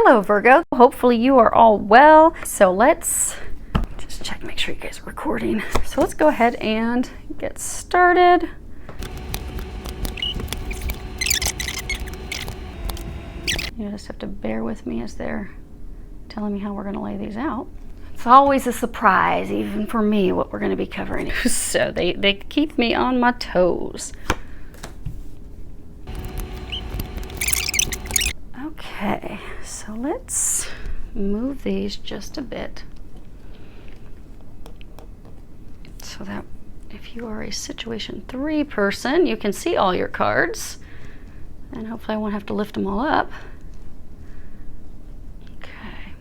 Hello Virgo, hopefully you are all well. So let's just check, make sure you guys are recording. So let's go ahead and get started. You just have to bear with me as they're telling me how we're going to lay these out. It's always a surprise, even for me, what we're going to be covering. So they keep me on my toes. Okay, so let's move these just a bit so that if you are a situation 3 person, you can see all your cards, and hopefully I won't have to lift them all up. Okay.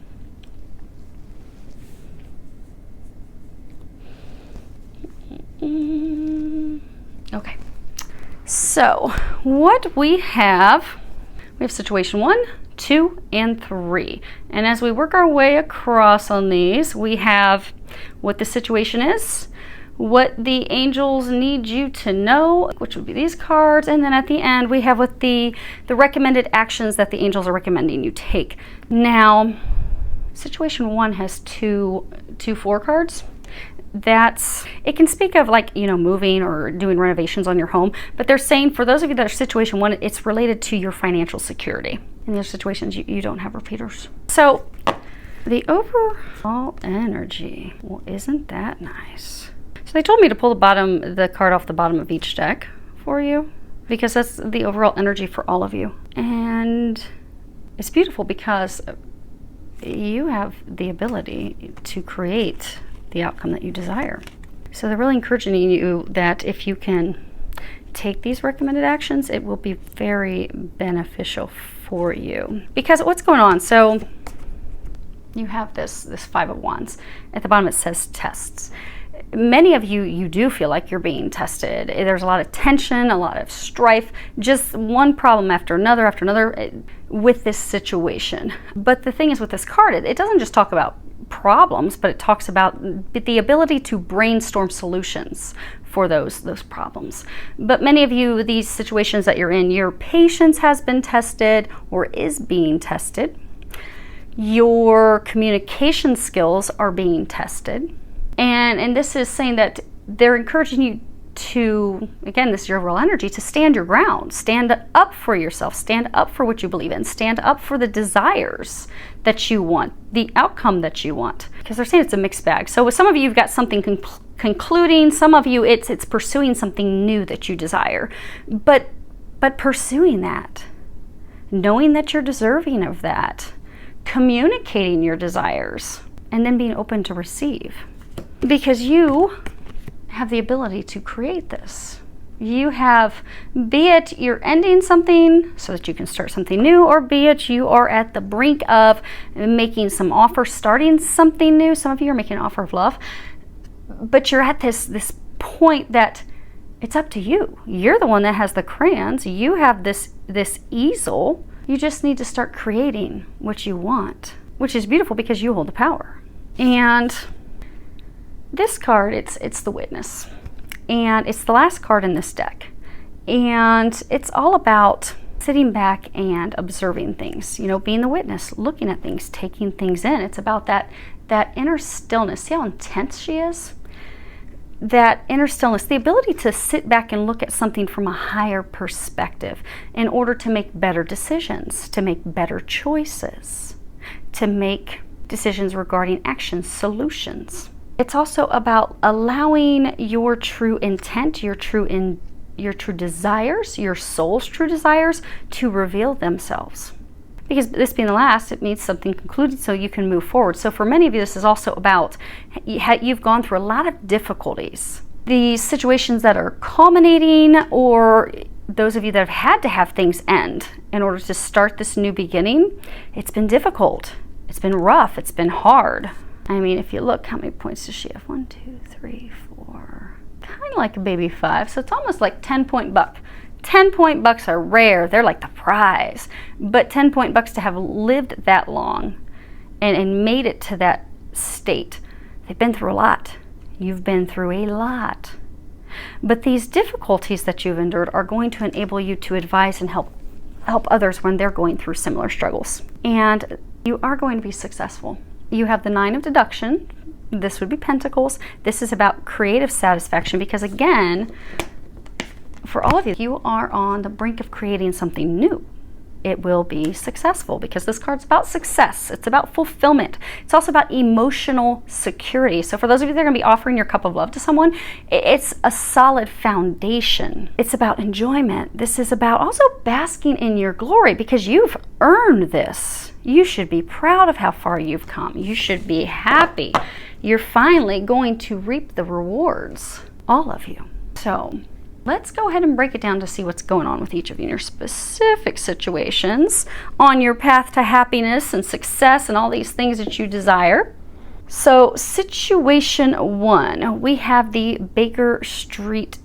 Okay, so what we have situation 1, 2, and 3. And as we work our way across on these, we have what the situation is, what the angels need you to know, which would be these cards, and then at the end we have what the recommended actions that the angels are recommending you take. Now, situation 1 has two 4 cards. It can speak of, like, you know, moving or doing renovations on your home, but they're saying for those of you that are situation 1, it's related to your financial security. In those situations, you don't have repeaters. So the overall energy, well, isn't that nice? So they told me to pull the card off the bottom of each deck for you, because that's the overall energy for all of you. And it's beautiful because you have the ability to create the outcome that you desire. So they're really encouraging you that if you can take these recommended actions, it will be very beneficial for you. Because what's going on? So you have this 5 of Wands. At the bottom it says tests. Many of you do feel like you're being tested. There's a lot of tension, a lot of strife, just one problem after another with this situation. But the thing is with this card, it doesn't just talk about problems, but it talks about the ability to brainstorm solutions for those problems. But many of you, these situations that you're in, your patience has been tested or is being tested. Your communication skills are being tested. And this is saying that they're encouraging you to, again, this is your overall energy, to stand your ground, stand up for yourself, stand up for what you believe in, stand up for the desires that you want, the outcome that you want. Because they're saying it's a mixed bag. So with some of you, you've got something concluding, some of you, it's pursuing something new that you desire. But pursuing that, knowing that you're deserving of that, communicating your desires, and then being open to receive. Because you have the ability to create this. You have, be it you're ending something so that you can start something new, or be it you are at the brink of making some offer, starting something new. Some of you are making an offer of love, but you're at this point that it's up to you. You're the one that has the crayons. You have this easel. You just need to start creating what you want, which is beautiful because you hold the power. And this card, it's the Witness, and it's the last card in this deck, and it's all about sitting back and observing things, you know, being the witness, looking at things, taking things in. It's about that inner stillness. See how intense she is? That inner stillness, the ability to sit back and look at something from a higher perspective in order to make better decisions, to make better choices, to make decisions regarding actions, solutions. It's also about allowing your true intent, your true desires, your soul's true desires to reveal themselves. Because this being the last, it means something concluded so you can move forward. So for many of you, this is also about, you've gone through a lot of difficulties. These situations that are culminating, or those of you that have had to have things end in order to start this new beginning, it's been difficult. It's been rough. It's been hard. I mean, if you look, how many points does she have? 1, 2, 3, 4. Kind of like a baby 5. So it's almost like 10-point buck. 10-point bucks are rare. They're like the prize. But 10-point bucks, to have lived that long and made it to that state, they've been through a lot. You've been through a lot. But these difficulties that you've endured are going to enable you to advise and help others when they're going through similar struggles. And You are going to be successful. You have the 9 of deduction. This would be Pentacles. This is about creative satisfaction because, again, for all of you, you are on the brink of creating something new. It will be successful because this card's about success. It's about fulfillment. It's also about emotional security. So for those of you that are going to be offering your cup of love to someone, it's a solid foundation. It's about enjoyment. This is about also basking in your glory because you've earned this. You should be proud of how far you've come. You should be happy. You're finally going to reap the rewards, all of you. So let's go ahead and break it down to see what's going on with each of you in your specific situations on your path to happiness and success and all these things that you desire. So situation 1, we have the Baker Street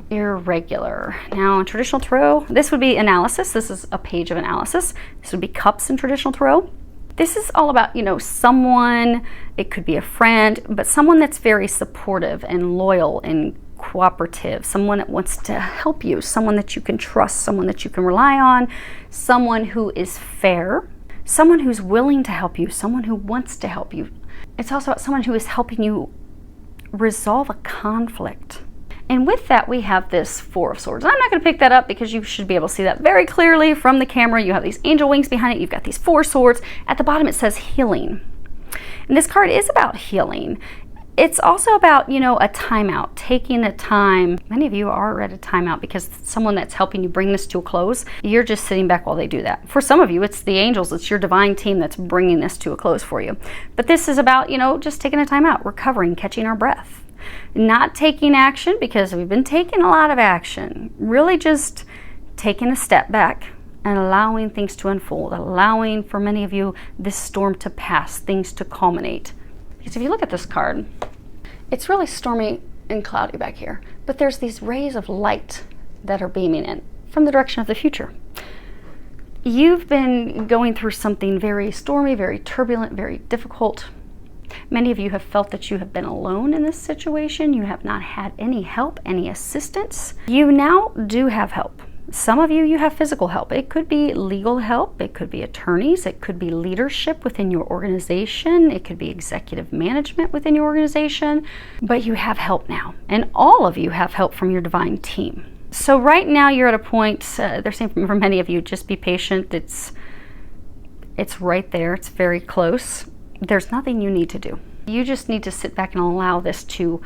Irregular. Now in traditional tarot, this would be analysis. This is a page of analysis. This would be cups in traditional tarot. This is all about, someone, it could be a friend, but someone that's very supportive and loyal and cooperative, someone that wants to help you, someone that you can trust, someone that you can rely on, someone who is fair, someone who's willing to help you, someone who wants to help you. It's also about someone who is helping you resolve a conflict. And with that, we have this 4 of Swords. I'm not going to pick that up because you should be able to see that very clearly from the camera. You have these angel wings behind it. You've got these 4 swords. At the bottom, it says healing. And this card is about healing. It's also about, a timeout, taking the time. Many of you are at a timeout because someone that's helping you bring this to a close, you're just sitting back while they do that. For some of you, it's the angels, it's your divine team that's bringing this to a close for you. But this is about, just taking a timeout, recovering, catching our breath. Not taking action because we've been taking a lot of action. Really just taking a step back and allowing things to unfold, allowing, for many of you, this storm to pass, things to culminate. Because if you look at this card, it's really stormy and cloudy back here, but there's these rays of light that are beaming in from the direction of the future. You've been going through something very stormy, very turbulent, very difficult. Many of you have felt that you have been alone in this situation. You have not had any help, any assistance. You now do have help. Some of you have physical help. It could be legal help. It could be attorneys. It could be leadership within your organization. It could be executive management within your organization. But you have help now. And all of you have help from your divine team. So right now you're at a point, they're saying for many of you, just be patient. It's right there. It's very close. There's nothing you need to do. You just need to sit back and allow this to,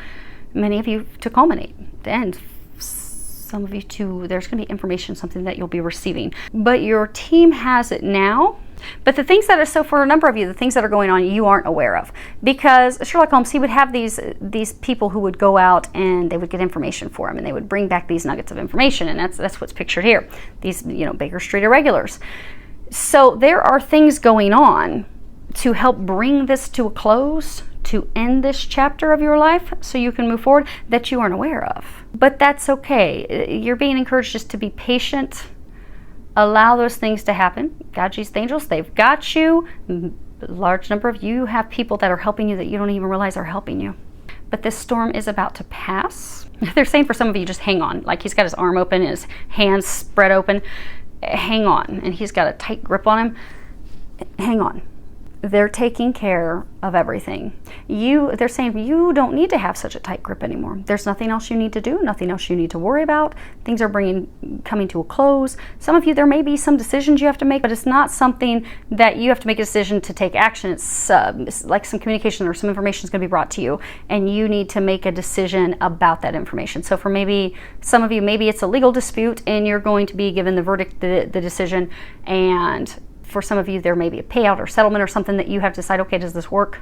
many of you, to culminate. And some of you too, there's going to be information, something that you'll be receiving. But your team has it now. But the things that are, so for a number of you, the things that are going on, you aren't aware of. Because Sherlock Holmes, he would have these people who would go out and they would get information for him and they would bring back these nuggets of information. And that's what's pictured here. These, Baker Street Irregulars. So there are things going on to help bring this to a close, to end this chapter of your life so you can move forward that you aren't aware of. But that's okay. You're being encouraged just to be patient. Allow those things to happen. God, Jesus, the angels, they've got you. A large number of you have people that are helping you that you don't even realize are helping you. But this storm is about to pass. They're saying for some of you, just hang on. Like he's got his arm open, his hands spread open. Hang on. And he's got a tight grip on him. Hang on. They're taking care of everything. They're saying you don't need to have such a tight grip anymore. There's nothing else you need to do, nothing else you need to worry about. Things are coming to a close. Some of you, there may be some decisions you have to make, but it's not something that you have to make a decision to take action. It's like some communication or some information is going to be brought to you, and you need to make a decision about that information. So for maybe some of you, maybe it's a legal dispute, and you're going to be given the verdict, the decision, and for some of you, there may be a payout or settlement or something that you have to decide, okay, does this work?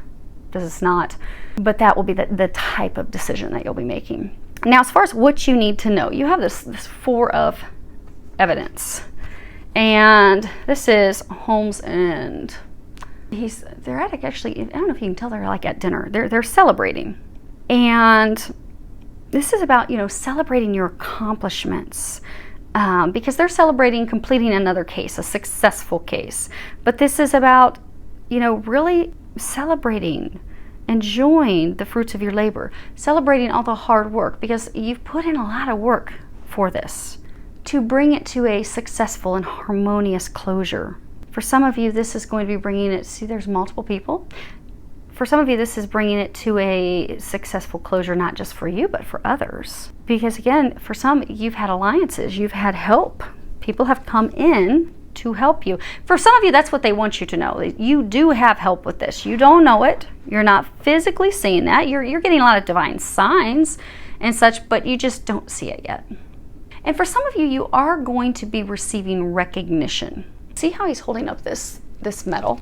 Does this not? But that will be the type of decision that you'll be making. Now, as far as what you need to know, you have this 4 of evidence. And this is Holmes and they're at actually, I don't know if you can tell, they're like at dinner. They're celebrating. And this is about, celebrating your accomplishments. Because they're celebrating completing another case, a successful case. But this is about, really celebrating, enjoying the fruits of your labor, celebrating all the hard work, because you've put in a lot of work for this to bring it to a successful and harmonious closure. For some of you, this is going to be bringing it, see, there's multiple people. For some of you, this is bringing it to a successful closure, not just for you, but for others. Because again, for some, you've had alliances, you've had help. People have come in to help you. For some of you, that's what they want you to know. You do have help with this. You don't know it. You're not physically seeing that. You're getting a lot of divine signs and such, but you just don't see it yet. And for some of you, you are going to be receiving recognition. See how he's holding up this medal?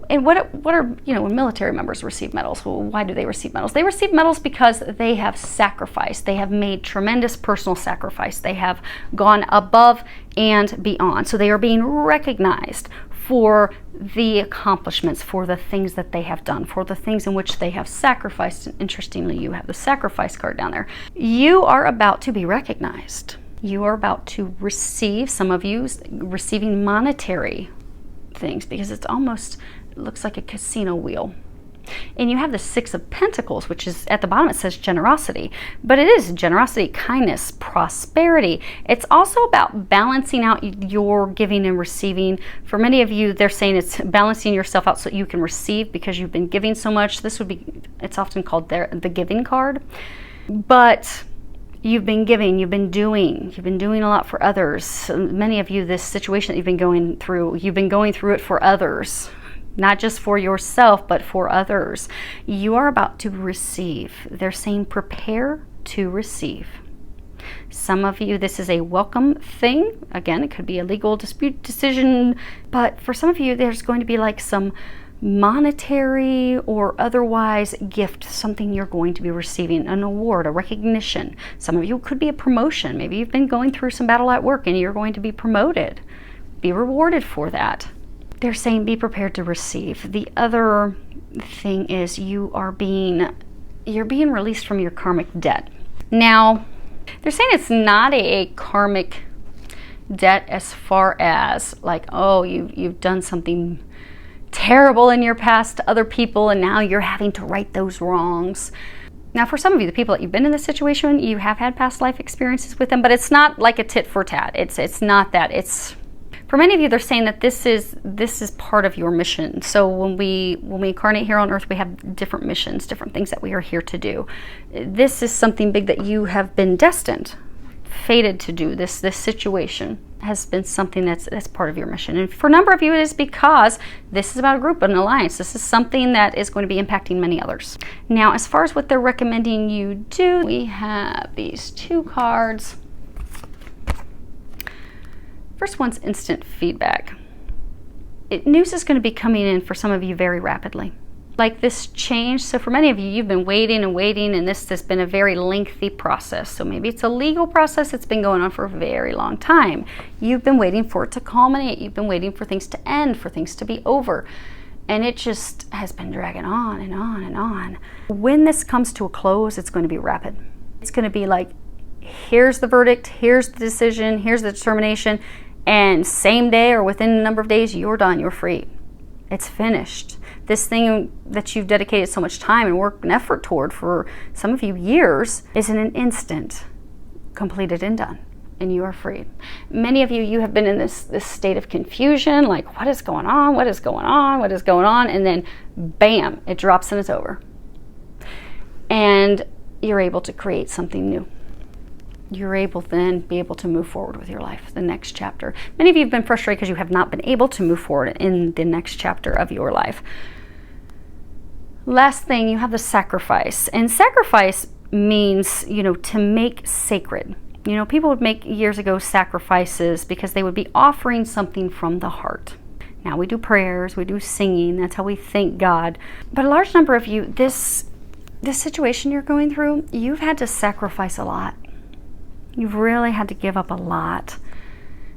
And what are, when military members receive medals, well, why do they receive medals? They receive medals because they have sacrificed. They have made tremendous personal sacrifice. They have gone above and beyond. So they are being recognized for the accomplishments, for the things that they have done, for the things in which they have sacrificed. And interestingly, you have the sacrifice card down there. You are about to be recognized. You are about to receive, some of you receiving monetary things, because it looks like a casino wheel. And you have the Six of Pentacles, which is at the bottom, it says generosity, but it is generosity, kindness, prosperity. It's also about balancing out your giving and receiving. For many of you, they're saying it's balancing yourself out so you can receive, because you've been giving so much. It's often called the giving card, but you've been giving, you've been doing a lot for others. Many of you, this situation that you've been going through it for others, not just for yourself, but for others. You are about to receive. They're saying prepare to receive. Some of you, this is a welcome thing. Again, it could be a legal dispute decision, but for some of you, there's going to be like some monetary or otherwise gift, something you're going to be receiving, an award, a recognition. Some of you could be a promotion. Maybe you've been going through some battle at work and you're going to be promoted. Be rewarded for that. They're saying be prepared to receive. The other thing is you're being released from your karmic debt. Now, they're saying it's not a karmic debt as far as like, oh, you've done something terrible in your past to other people and now you're having to right those wrongs. Now, for some of you, the people that you've been in this situation, you have had past life experiences with them, but it's not like a tit for tat. It's not that. It's, for many of you, they're saying that this is part of your mission. So when we incarnate here on earth, we have different missions, different things that we are here to do. This is something big that you have been destined, fated to do. This situation has been something that's part of your mission. And for a number of you, it is because this is about a group, an alliance. This is something that is going to be impacting many others. Now, as far as what they're recommending you do, we have these two cards. First one's instant feedback. News is going to be coming in for some of you very rapidly. Like this change. So for many of you, you've been waiting and waiting, and this has been a very lengthy process. So maybe it's a legal process that's been going on for a very long time. You've been waiting for it to culminate. You've been waiting for things to end, for things to be over. And it just has been dragging on and on and on. When this comes to a close, it's going to be rapid. It's going to be like, here's the verdict, here's the decision, here's the determination, and same day or within a number of days, you're done, you're free. It's finished. This thing that you've dedicated so much time and work and effort toward for some of you years is in an instant completed and done, and you are free. Many of you, you have been in this state of confusion, like what is going on, what is going on, what is going on, and then bam, it drops and it's over. And you're able to create something new. You're able then be able to move forward with your life, the next chapter. Many of you have been frustrated because you have not been able to move forward in the next chapter of your life. Last thing, you have the sacrifice. And sacrifice means, to make sacred. People would make years ago sacrifices because they would be offering something from the heart. Now we do prayers, we do singing, that's how we thank God. But a large number of you, this situation you're going through, you've had to sacrifice a lot. You've really had to give up a lot.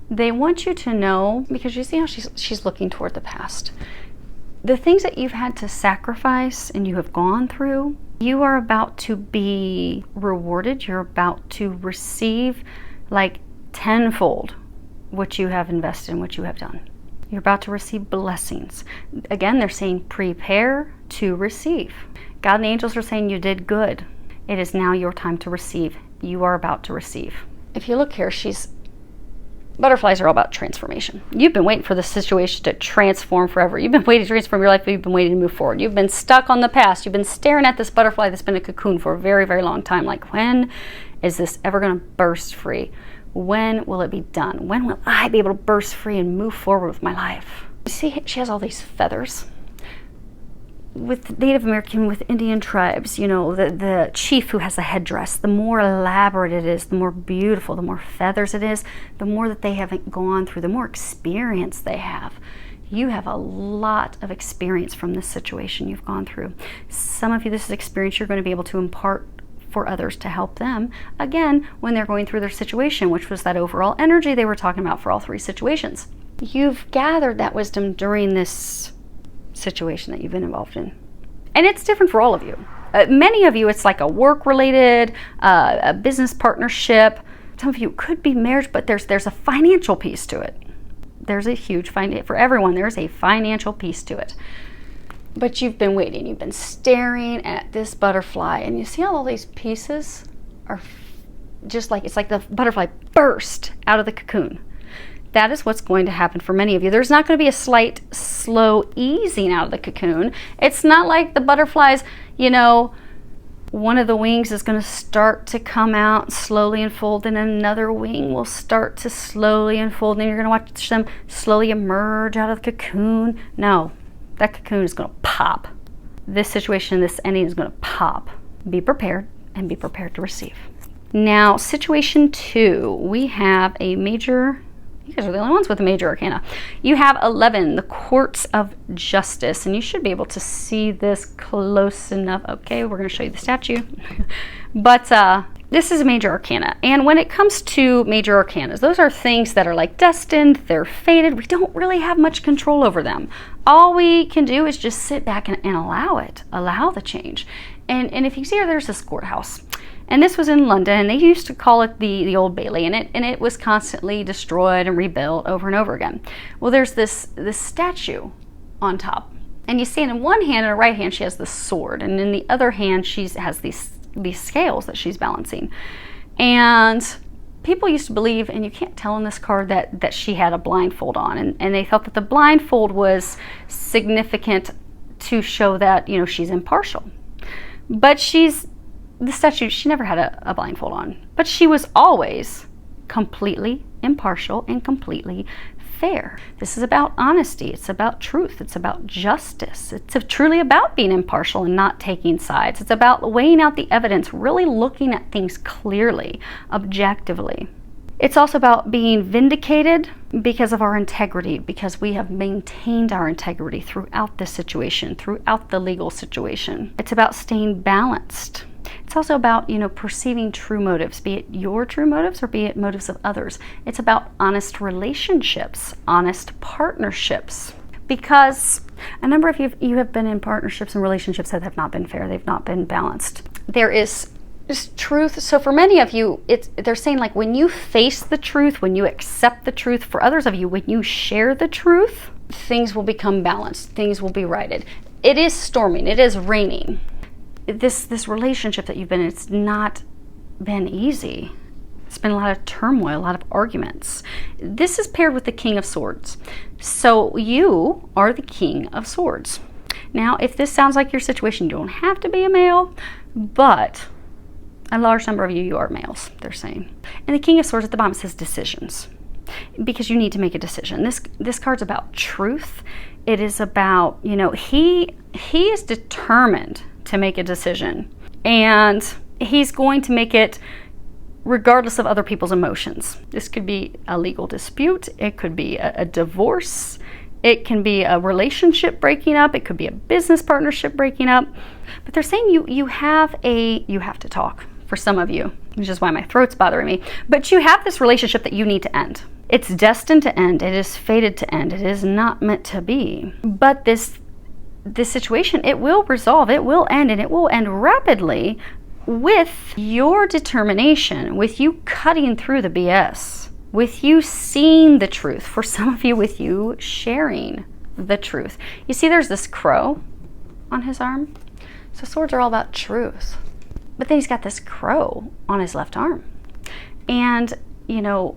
They want you to know, because you see how she's looking toward the past. The things that you've had to sacrifice and you have gone through, you are about to be rewarded. You're about to receive like tenfold what you have invested in, what you have done. You're about to receive blessings. Again, they're saying prepare to receive. God and the angels are saying you did good. It is now your time to receive. You are about to receive. If you look here, she's Butterflies are all about transformation. You've been waiting for the situation to transform forever. You've been waiting to transform your life, but you've been waiting to move forward. You've been stuck on the past. You've been staring at this butterfly that's been a cocoon for a very, very long time. Like, when is this ever going to burst free? When will it be done? When will I be able to burst free and move forward with my life? You see, she has all these feathers. With Native American, with Indian tribes, you know, the chief who has the headdress, the more elaborate it is, the more beautiful, the more feathers it is, the more that they haven't gone through, the more experience they have. You have a lot of experience from this situation you've gone through. Some of you, this is experience you're going to be able to impart for others to help them, again, when they're going through their situation, which was that overall energy they were talking about for all three situations. You've gathered that wisdom during this situation that you've been involved in. And it's different for all of you. Many of you, it's like a work-related, a business partnership. Some of you could be marriage, but there's a financial piece to it. There's a huge for everyone, there's a financial piece to it. But you've been waiting, you've been staring at this butterfly, and you see how all these pieces are just like, it's like the butterfly burst out of the cocoon. That is what's going to happen for many of you. There's not going to be a slight, slow easing out of the cocoon. It's not like the butterflies, you know, one of the wings is going to start to come out, slowly unfold, and another wing will start to slowly unfold, and you're going to watch them slowly emerge out of the cocoon. No, that cocoon is going to pop. This situation, this ending is going to pop. Be prepared, and be prepared to receive. Now, situation 2, we have a major... You guys are the only ones with a major arcana. You have 11, the Courts of Justice, and you should be able to see this close enough. Okay, we're going to show you the statue. But this is a major arcana. And when it comes to major arcanas, those are things that are like destined, they're fated. We don't really have much control over them. All we can do is just sit back and allow it, allow the change. And if you see here, there's this courthouse. And this was in London, and they used to call it the Old Bailey, and it was constantly destroyed and rebuilt over and over again. Well, there's this statue on top, and you see it in one hand, in her right hand she has the sword, and in the other hand she has these scales that she's balancing. And people used to believe, and you can't tell in this card, that she had a blindfold on, and they thought that the blindfold was significant to show that, you know, she's impartial. But the statue, she never had a blindfold on, but she was always completely impartial and completely fair. This is about honesty. It's about truth. It's about justice. It's truly about being impartial and not taking sides. It's about weighing out the evidence, really looking at things clearly, objectively. It's also about being vindicated because of our integrity, because we have maintained our integrity throughout this situation, throughout the legal situation. It's about staying balanced. It's also about, you know, perceiving true motives, be it your true motives or be it motives of others. It's about honest relationships, honest partnerships, because a number of you have been in partnerships and relationships that have not been fair. They've not been balanced. There is truth. So for many of you, they're saying, like, when you face the truth, when you accept the truth. For others of you, when you share the truth, things will become balanced. Things will be righted. It is storming. It is raining. This relationship that you've been in, it's not been easy. It's been a lot of turmoil, a lot of arguments. This is paired with the King of Swords. So you are the King of Swords. Now, if this sounds like your situation, you don't have to be a male, but a large number of you are males, they're saying. And the King of Swords at the bottom says decisions, because you need to make a decision. This card's about truth. It is about, you know, he is determined to make a decision, and he's going to make it regardless of other people's emotions. This could be a legal dispute, it could be a divorce, it can be a relationship breaking up, it could be a business partnership breaking up. But they're saying you have to talk, for some of you, which is why my throat's bothering me. But you have this relationship that you need to end. It's destined to end. It is fated to end. It is not meant to be. But this situation, it will resolve, it will end, and it will end rapidly with your determination, with you cutting through the BS, with you seeing the truth. For some of you, with you sharing the truth. You see, there's this crow on his arm. So swords are all about truth. But then he's got this crow on his left arm. And, you know,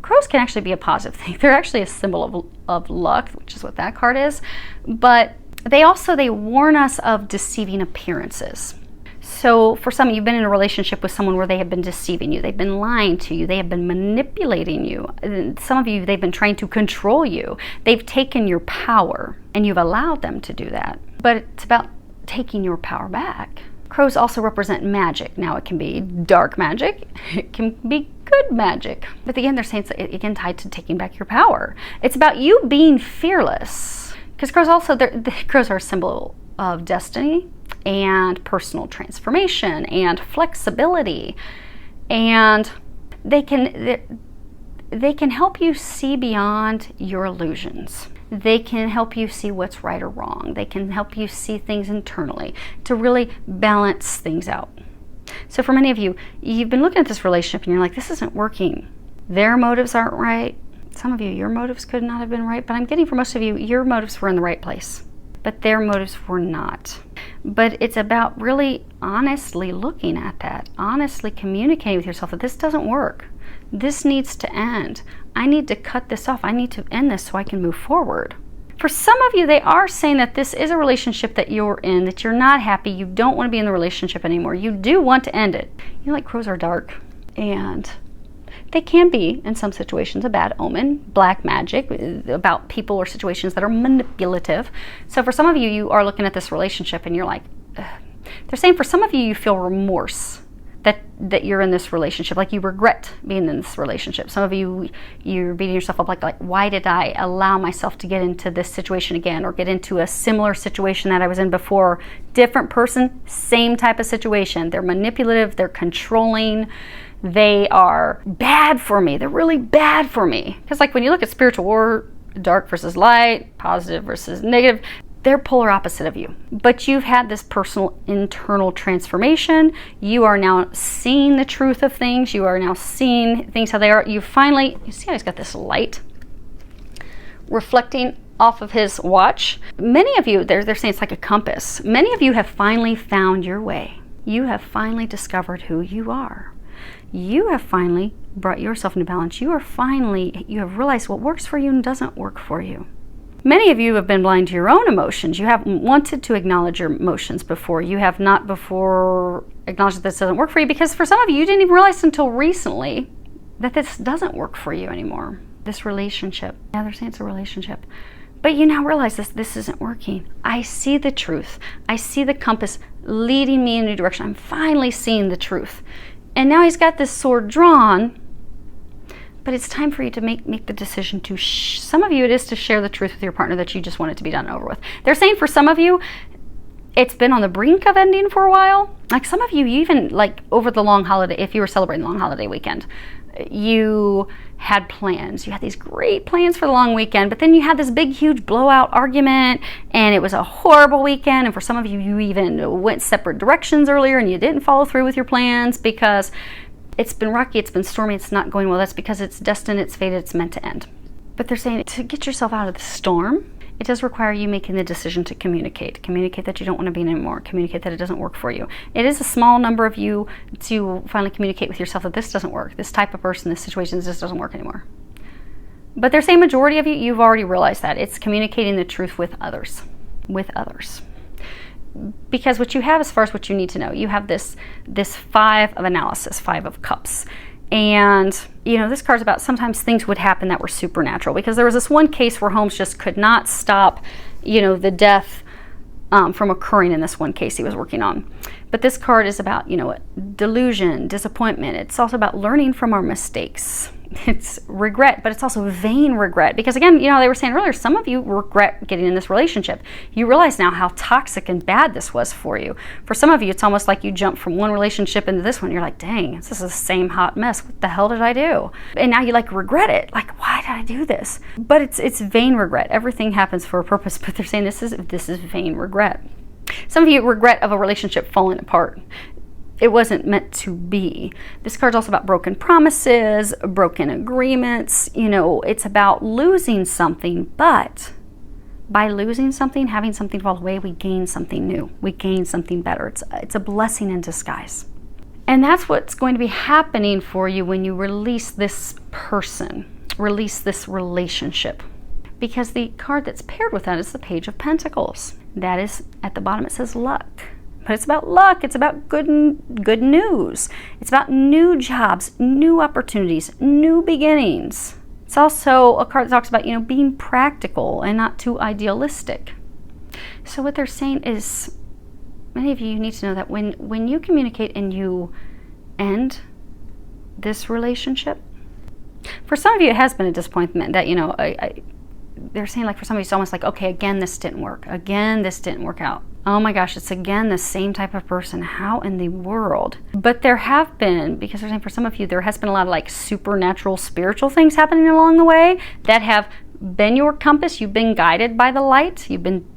crows can actually be a positive thing. They're actually a symbol of luck, which is what that card is. But they warn us of deceiving appearances. So for some, you've been in a relationship with someone where they have been deceiving you. They've been lying to you. They have been manipulating you. Some of you, they've been trying to control you. They've taken your power, and you've allowed them to do that. But it's about taking your power back. Crows also represent magic. Now, it can be dark magic. It can be good magic. But again, they're saying it's again tied to taking back your power. It's about you being fearless. Because crows also, the crows are a symbol of destiny and personal transformation and flexibility, and they can help you see beyond your illusions. They can help you see what's right or wrong. They can help you see things internally to really balance things out. So for many of you, you've been looking at this relationship and you're like, this isn't working. Their motives aren't right. Some of you, your motives could not have been right, but I'm getting for most of you, your motives were in the right place, but their motives were not. But it's about really honestly looking at that, honestly communicating with yourself that this doesn't work. This needs to end. I need to cut this off. I need to end this so I can move forward. For some of you, they are saying that this is a relationship that you're in, that you're not happy, you don't want to be in the relationship anymore. You do want to end it. You know, like crows are dark, and they can be, in some situations, a bad omen, black magic, about people or situations that are manipulative. So for some of you, you are looking at this relationship and you're like, ugh. They're saying for some of you, you feel remorse that you're in this relationship, like you regret being in this relationship. Some of you, you're beating yourself up like, why did I allow myself to get into this situation again, or get into a similar situation that I was in before? Different person, same type of situation. They're manipulative, they're controlling, they are bad for me. They're really bad for me. Because like when you look at spiritual war, dark versus light, positive versus negative, they're polar opposite of you. But you've had this personal internal transformation. You are now seeing the truth of things. You are now seeing things how they are. You see how he's got this light reflecting off of his watch. Many of you, they're saying it's like a compass. Many of you have finally found your way. You have finally discovered who you are. You have finally brought yourself into balance. You have realized what works for you and doesn't work for you. Many of you have been blind to your own emotions. You haven't wanted to acknowledge your emotions before. You have not before acknowledged that this doesn't work for you, because for some of you, you didn't even realize until recently that this doesn't work for you anymore. This relationship. Yeah, they're saying it's a relationship. But you now realize this isn't working. I see the truth. I see the compass leading me in a new direction. I'm finally seeing the truth. And now he's got this sword drawn, but it's time for you to make the decision to, some of you it is to share the truth with your partner that you just want it to be done and over with. They're saying for some of you, it's been on the brink of ending for a while. Like some of you even like over the long holiday, if you were celebrating the long holiday weekend, you had plans. You had these great plans for the long weekend, but then you had this big, huge blowout argument, and it was a horrible weekend. And for some of you, you even went separate directions earlier, and you didn't follow through with your plans because it's been rocky, it's been stormy, it's not going well. That's because it's destined, it's fated, it's meant to end. But they're saying to get yourself out of the storm, it does require you making the decision to communicate. Communicate that you don't want to be in anymore. Communicate that it doesn't work for you. It is a small number of you to finally communicate with yourself that this doesn't work. This type of person, this situation, this doesn't work anymore. But they're saying majority of you, you've already realized that. It's communicating the truth with others. With others. Because what you have as far as what you need to know, you have this five of analysis, 5 of cups. And, you know, this card's about sometimes things would happen that were supernatural, because there was this one case where Holmes just could not stop, you know, the death from occurring in this one case he was working on. But this card is about, you know, delusion, disappointment. It's also about learning from our mistakes. It's regret, but it's also vain regret. Because again, you know, they were saying earlier, some of you regret getting in this relationship. You realize now how toxic and bad this was for you. For some of you, it's almost like you jumped from one relationship into this one. You're like, dang, this is the same hot mess. What the hell did I do? And now you like regret it. Like, why did I do this? But it's vain regret. Everything happens for a purpose, but they're saying this is vain regret. Some of you regret of a relationship falling apart. It wasn't meant to be. This card's also about broken promises, broken agreements. You know, it's about losing something, but by losing something, having something fall away, we gain something new. We gain something better. It's a blessing in disguise. And that's what's going to be happening for you when you release this person. release this relationship. Because the card that's paired with that is the Page of Pentacles. That is, at the bottom it says luck. But it's about luck. It's about good news. It's about new jobs, new opportunities, new beginnings. It's also a card that talks about, being practical and not too idealistic. So what they're saying is, many of you need to know that when you communicate and you end this relationship, for some of you it has been a disappointment that, they're saying, like, for some of you it's almost like, okay, again this didn't work. Again this didn't work out. Oh my gosh, it's again the same type of person. How in the world? But there have been, because they're saying for some of you, there has been a lot of like supernatural, spiritual things happening along the way that have been your compass. You've been guided by the light.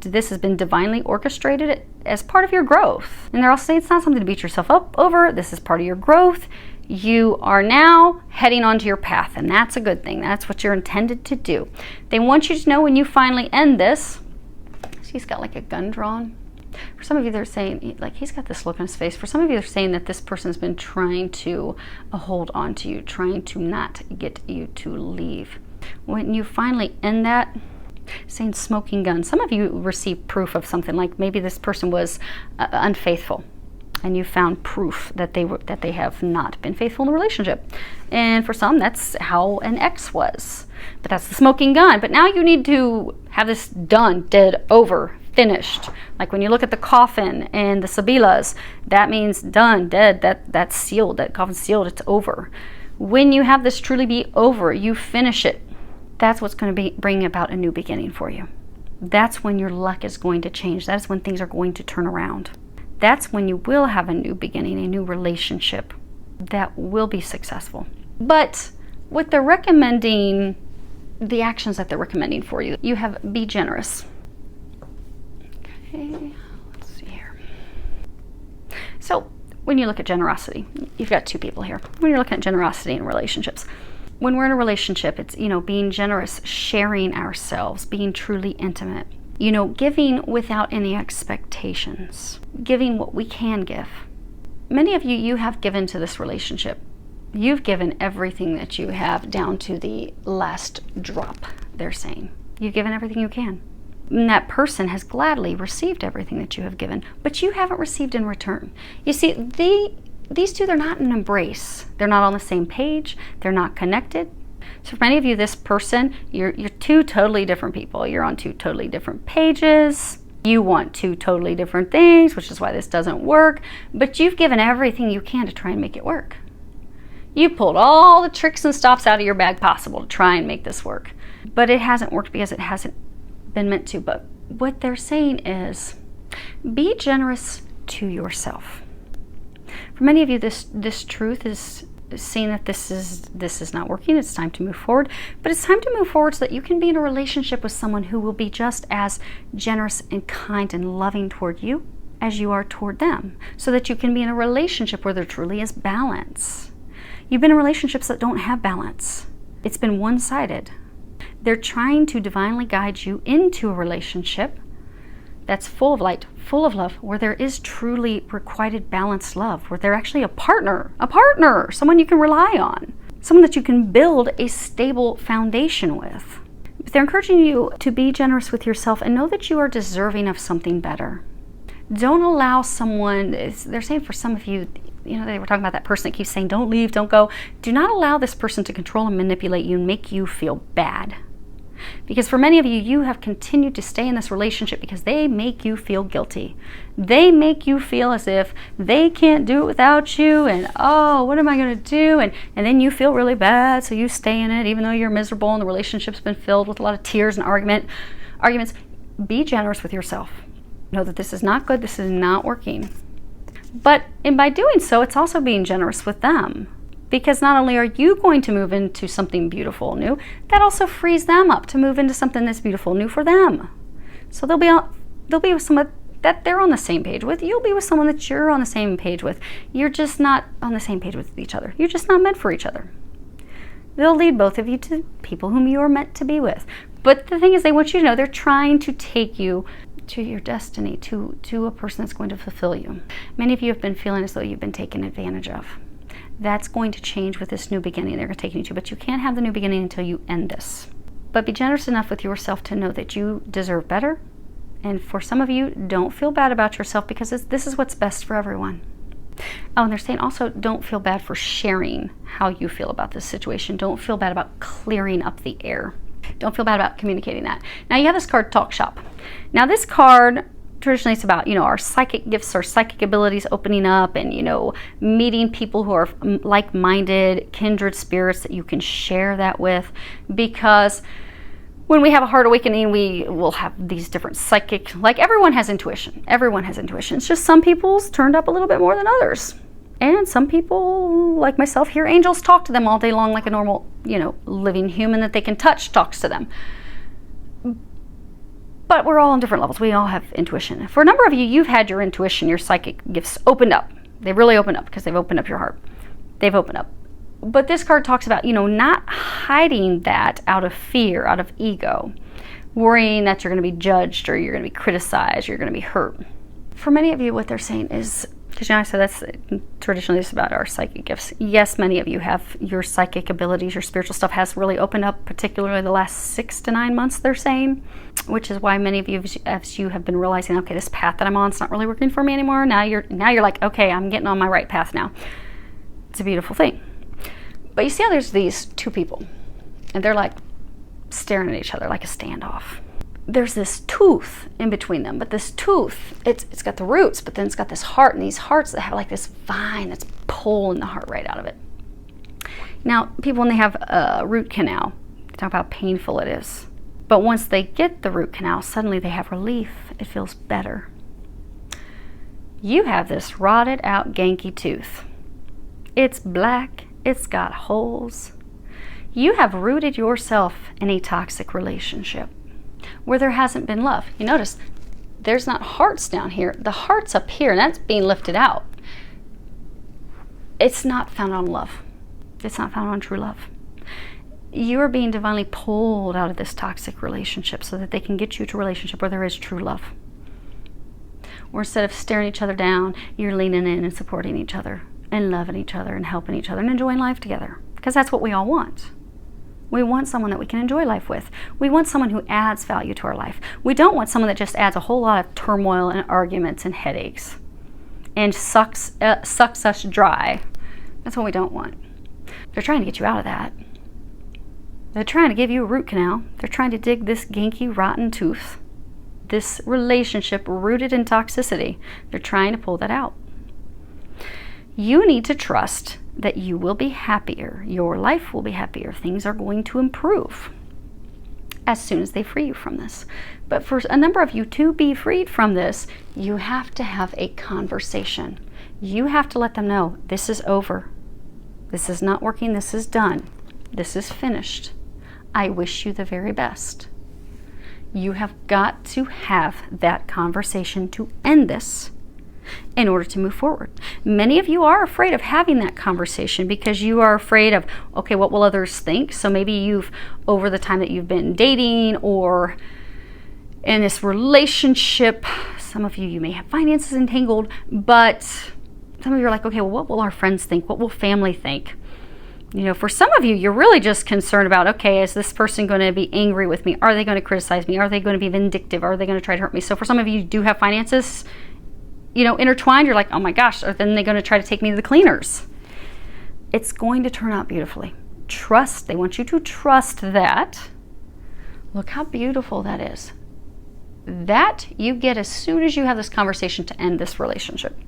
This has been divinely orchestrated as part of your growth. And they're also saying it's not something to beat yourself up over. This is part of your growth. You are now heading onto your path, and that's a good thing. That's what you're intended to do. They want you to know when you finally end this. She's got like a gun drawn. For some of you, they're saying, like, he's got this look on his face. For some of you, they're saying that this person's been trying to hold on to you, trying to not get you to leave. When you finally end that, saying smoking gun, some of you receive proof of something, like maybe this person was unfaithful, and you found proof that they have not been faithful in the relationship. And for some, that's how an ex was. But that's the smoking gun. But now you need to have this done, dead, over, finished. Like when you look at the coffin and the Sibilas, that means done, dead, that's sealed, that coffin's sealed, it's over. When you have this truly be over, you finish it. That's what's going to bring about a new beginning for you. That's when your luck is going to change. That's when things are going to turn around. That's when you will have a new beginning, a new relationship that will be successful. But what they're recommending, the actions that they're recommending for you, you have be generous. Okay, let's see here. So when you look at generosity, you've got two people here. When you're looking at generosity in relationships, when we're in a relationship, it's, being generous, sharing ourselves, being truly intimate. Giving without any expectations, giving what we can give. Many of you have given to this relationship. You've given everything that you have down to the last drop, they're saying. You've given everything you can. And that person has gladly received everything that you have given, but you haven't received in return. You see, these two, they're not in an embrace. They're not on the same page. They're not connected. So for many of you, this person, you're two totally different people. You're on two totally different pages. You want two totally different things, which is why this doesn't work. But you've given everything you can to try and make it work. You pulled all the tricks and stops out of your bag possible to try and make this work. But it hasn't worked because it hasn't been meant to. But what they're saying is, be generous to yourself. For many of you, this truth is seeing that this is not working. It's time to move forward. But it's time to move forward so that you can be in a relationship with someone who will be just as generous and kind and loving toward you as you are toward them, so that you can be in a relationship where there truly is balance. You've been in relationships that don't have balance. It's been one-sided. They're trying to divinely guide you into a relationship that's full of light, full of love, where there is truly requited balanced love, where they're actually a partner, someone you can rely on, someone that you can build a stable foundation with. They're encouraging you to be generous with yourself and know that you are deserving of something better. Don't allow someone, they're saying for some of you, they were talking about that person that keeps saying, don't leave, don't go. Do not allow this person to control and manipulate you and make you feel bad. Because for many of you, you have continued to stay in this relationship because they make you feel guilty. They make you feel as if they can't do it without you, and oh, what am I going to do? And then you feel really bad, so you stay in it even though you're miserable and the relationship's been filled with a lot of tears and arguments. Be generous with yourself. Know that this is not good, this is not working. But by doing so, it's also being generous with them. Because not only are you going to move into something beautiful new, that also frees them up to move into something that's beautiful new for them. So they'll be with someone that they're on the same page with. You'll be with someone that you're on the same page with. You're just not on the same page with each other. You're just not meant for each other. They'll lead both of you to people whom you are meant to be with. But the thing is, they want you to know they're trying to take you to your destiny, to a person that's going to fulfill you. Many of you have been feeling as though you've been taken advantage of. That's going to change with this new beginning they're taking you to, but you can't have the new beginning until you end this. But be generous enough with yourself to know that you deserve better. And for some of you, don't feel bad about yourself, because this is what's best for everyone. Oh, and they're saying also, don't feel bad for sharing how you feel about this situation. Don't feel bad about clearing up the air. Don't feel bad about communicating that. Now you have this card, Talk Shop. Now this card, traditionally it's about, our psychic gifts, our psychic abilities opening up, and, meeting people who are like-minded, kindred spirits that you can share that with. Because when we have a heart awakening, we will have these different psychic, like everyone has intuition. Everyone has intuition. It's just some people's turned up a little bit more than others. And some people, like myself, hear angels talk to them all day long like a normal, living human that they can touch talks to them. But we're all on different levels. We all have intuition. For a number of you, you've had your intuition, your psychic gifts opened up. They've really opened up because they've opened up your heart. They've opened up. But this card talks about, not hiding that out of fear, out of ego, worrying that you're going to be judged or you're going to be criticized, or you're going to be hurt. For many of you, what they're saying is, because I said that's traditionally it's about our psychic gifts. Yes, many of you have your psychic abilities, your spiritual stuff has really opened up, particularly the last 6 to 9 months, they're saying, which is why many of you, as you have been realizing, okay, this path that I'm on, it's not really working for me anymore. Now you're like, okay, I'm getting on my right path now. It's a beautiful thing. But you see how there's these two people, and they're like staring at each other like a standoff. There's this tooth in between them, but this tooth, it's got the roots, but then it's got this heart, and these hearts that have like this vine that's pulling the heart right out of it. Now, people, when they have a root canal, they talk about how painful it is. But once they get the root canal, suddenly they have relief. It feels better. You have this rotted out, ganky tooth. It's black. It's got holes. You have rooted yourself in a toxic relationship where there hasn't been love. You notice there's not hearts down here. The heart's up here, and that's being lifted out. It's not found on love. It's not found on true love. You are being divinely pulled out of this toxic relationship so that they can get you to a relationship where there is true love. Or instead of staring each other down, you're leaning in and supporting each other and loving each other and helping each other and enjoying life together. Because that's what we all want. We want someone that we can enjoy life with. We want someone who adds value to our life. We don't want someone that just adds a whole lot of turmoil and arguments and headaches and sucks us dry. That's what we don't want. They're trying to get you out of that. They're trying to give you a root canal. They're trying to dig this ganky, rotten tooth, this relationship rooted in toxicity. They're trying to pull that out. You need to trust that you will be happier. Your life will be happier. Things are going to improve as soon as they free you from this. But for a number of you to be freed from this, you have to have a conversation. You have to let them know this is over. This is not working. This is done. This is finished. I wish you the very best. You have got to have that conversation to end this in order to move forward. Many of you are afraid of having that conversation because you are afraid of, okay, what will others think? So maybe you've, over the time that you've been dating or in this relationship, some of you may have finances entangled, but some of you are like, okay, well, what will our friends think? What will family think? For some of you, you're really just concerned about, okay, is this person going to be angry with me? Are they going to criticize me? Are they going to be vindictive? Are they going to try to hurt me? So for some of you who do have finances, intertwined, you're like, oh my gosh, are then they going to try to take me to the cleaners? It's going to turn out beautifully. Trust. They want you to trust that. Look how beautiful that is. That you get as soon as you have this conversation to end this relationship.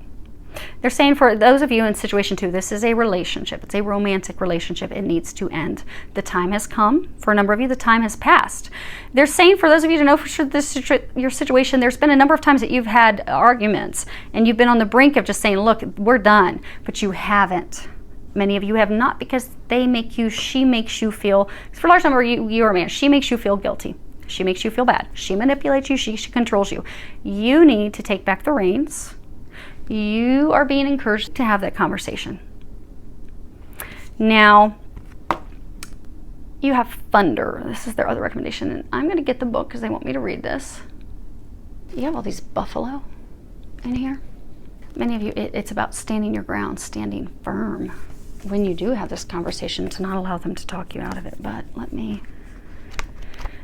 They're saying for those of you in situation 2, this is a relationship. It's a romantic relationship. It needs to end. The time has come. For a number of you, the time has passed. They're saying for those of you to know for sure your situation, there's been a number of times that you've had arguments and you've been on the brink of just saying, look, we're done, but you haven't. Many of you have not because she makes you feel, for a large number of you are a man, she makes you feel guilty. She makes you feel bad. She manipulates you. She controls you. You need to take back the reins. You are being encouraged to have that conversation. Now, you have thunder. This is their other recommendation. And I'm going to get the book because they want me to read this. You have all these buffalo in here. Many of you, it's about standing your ground, standing firm. when you do have this conversation, to not allow them to talk you out of it. But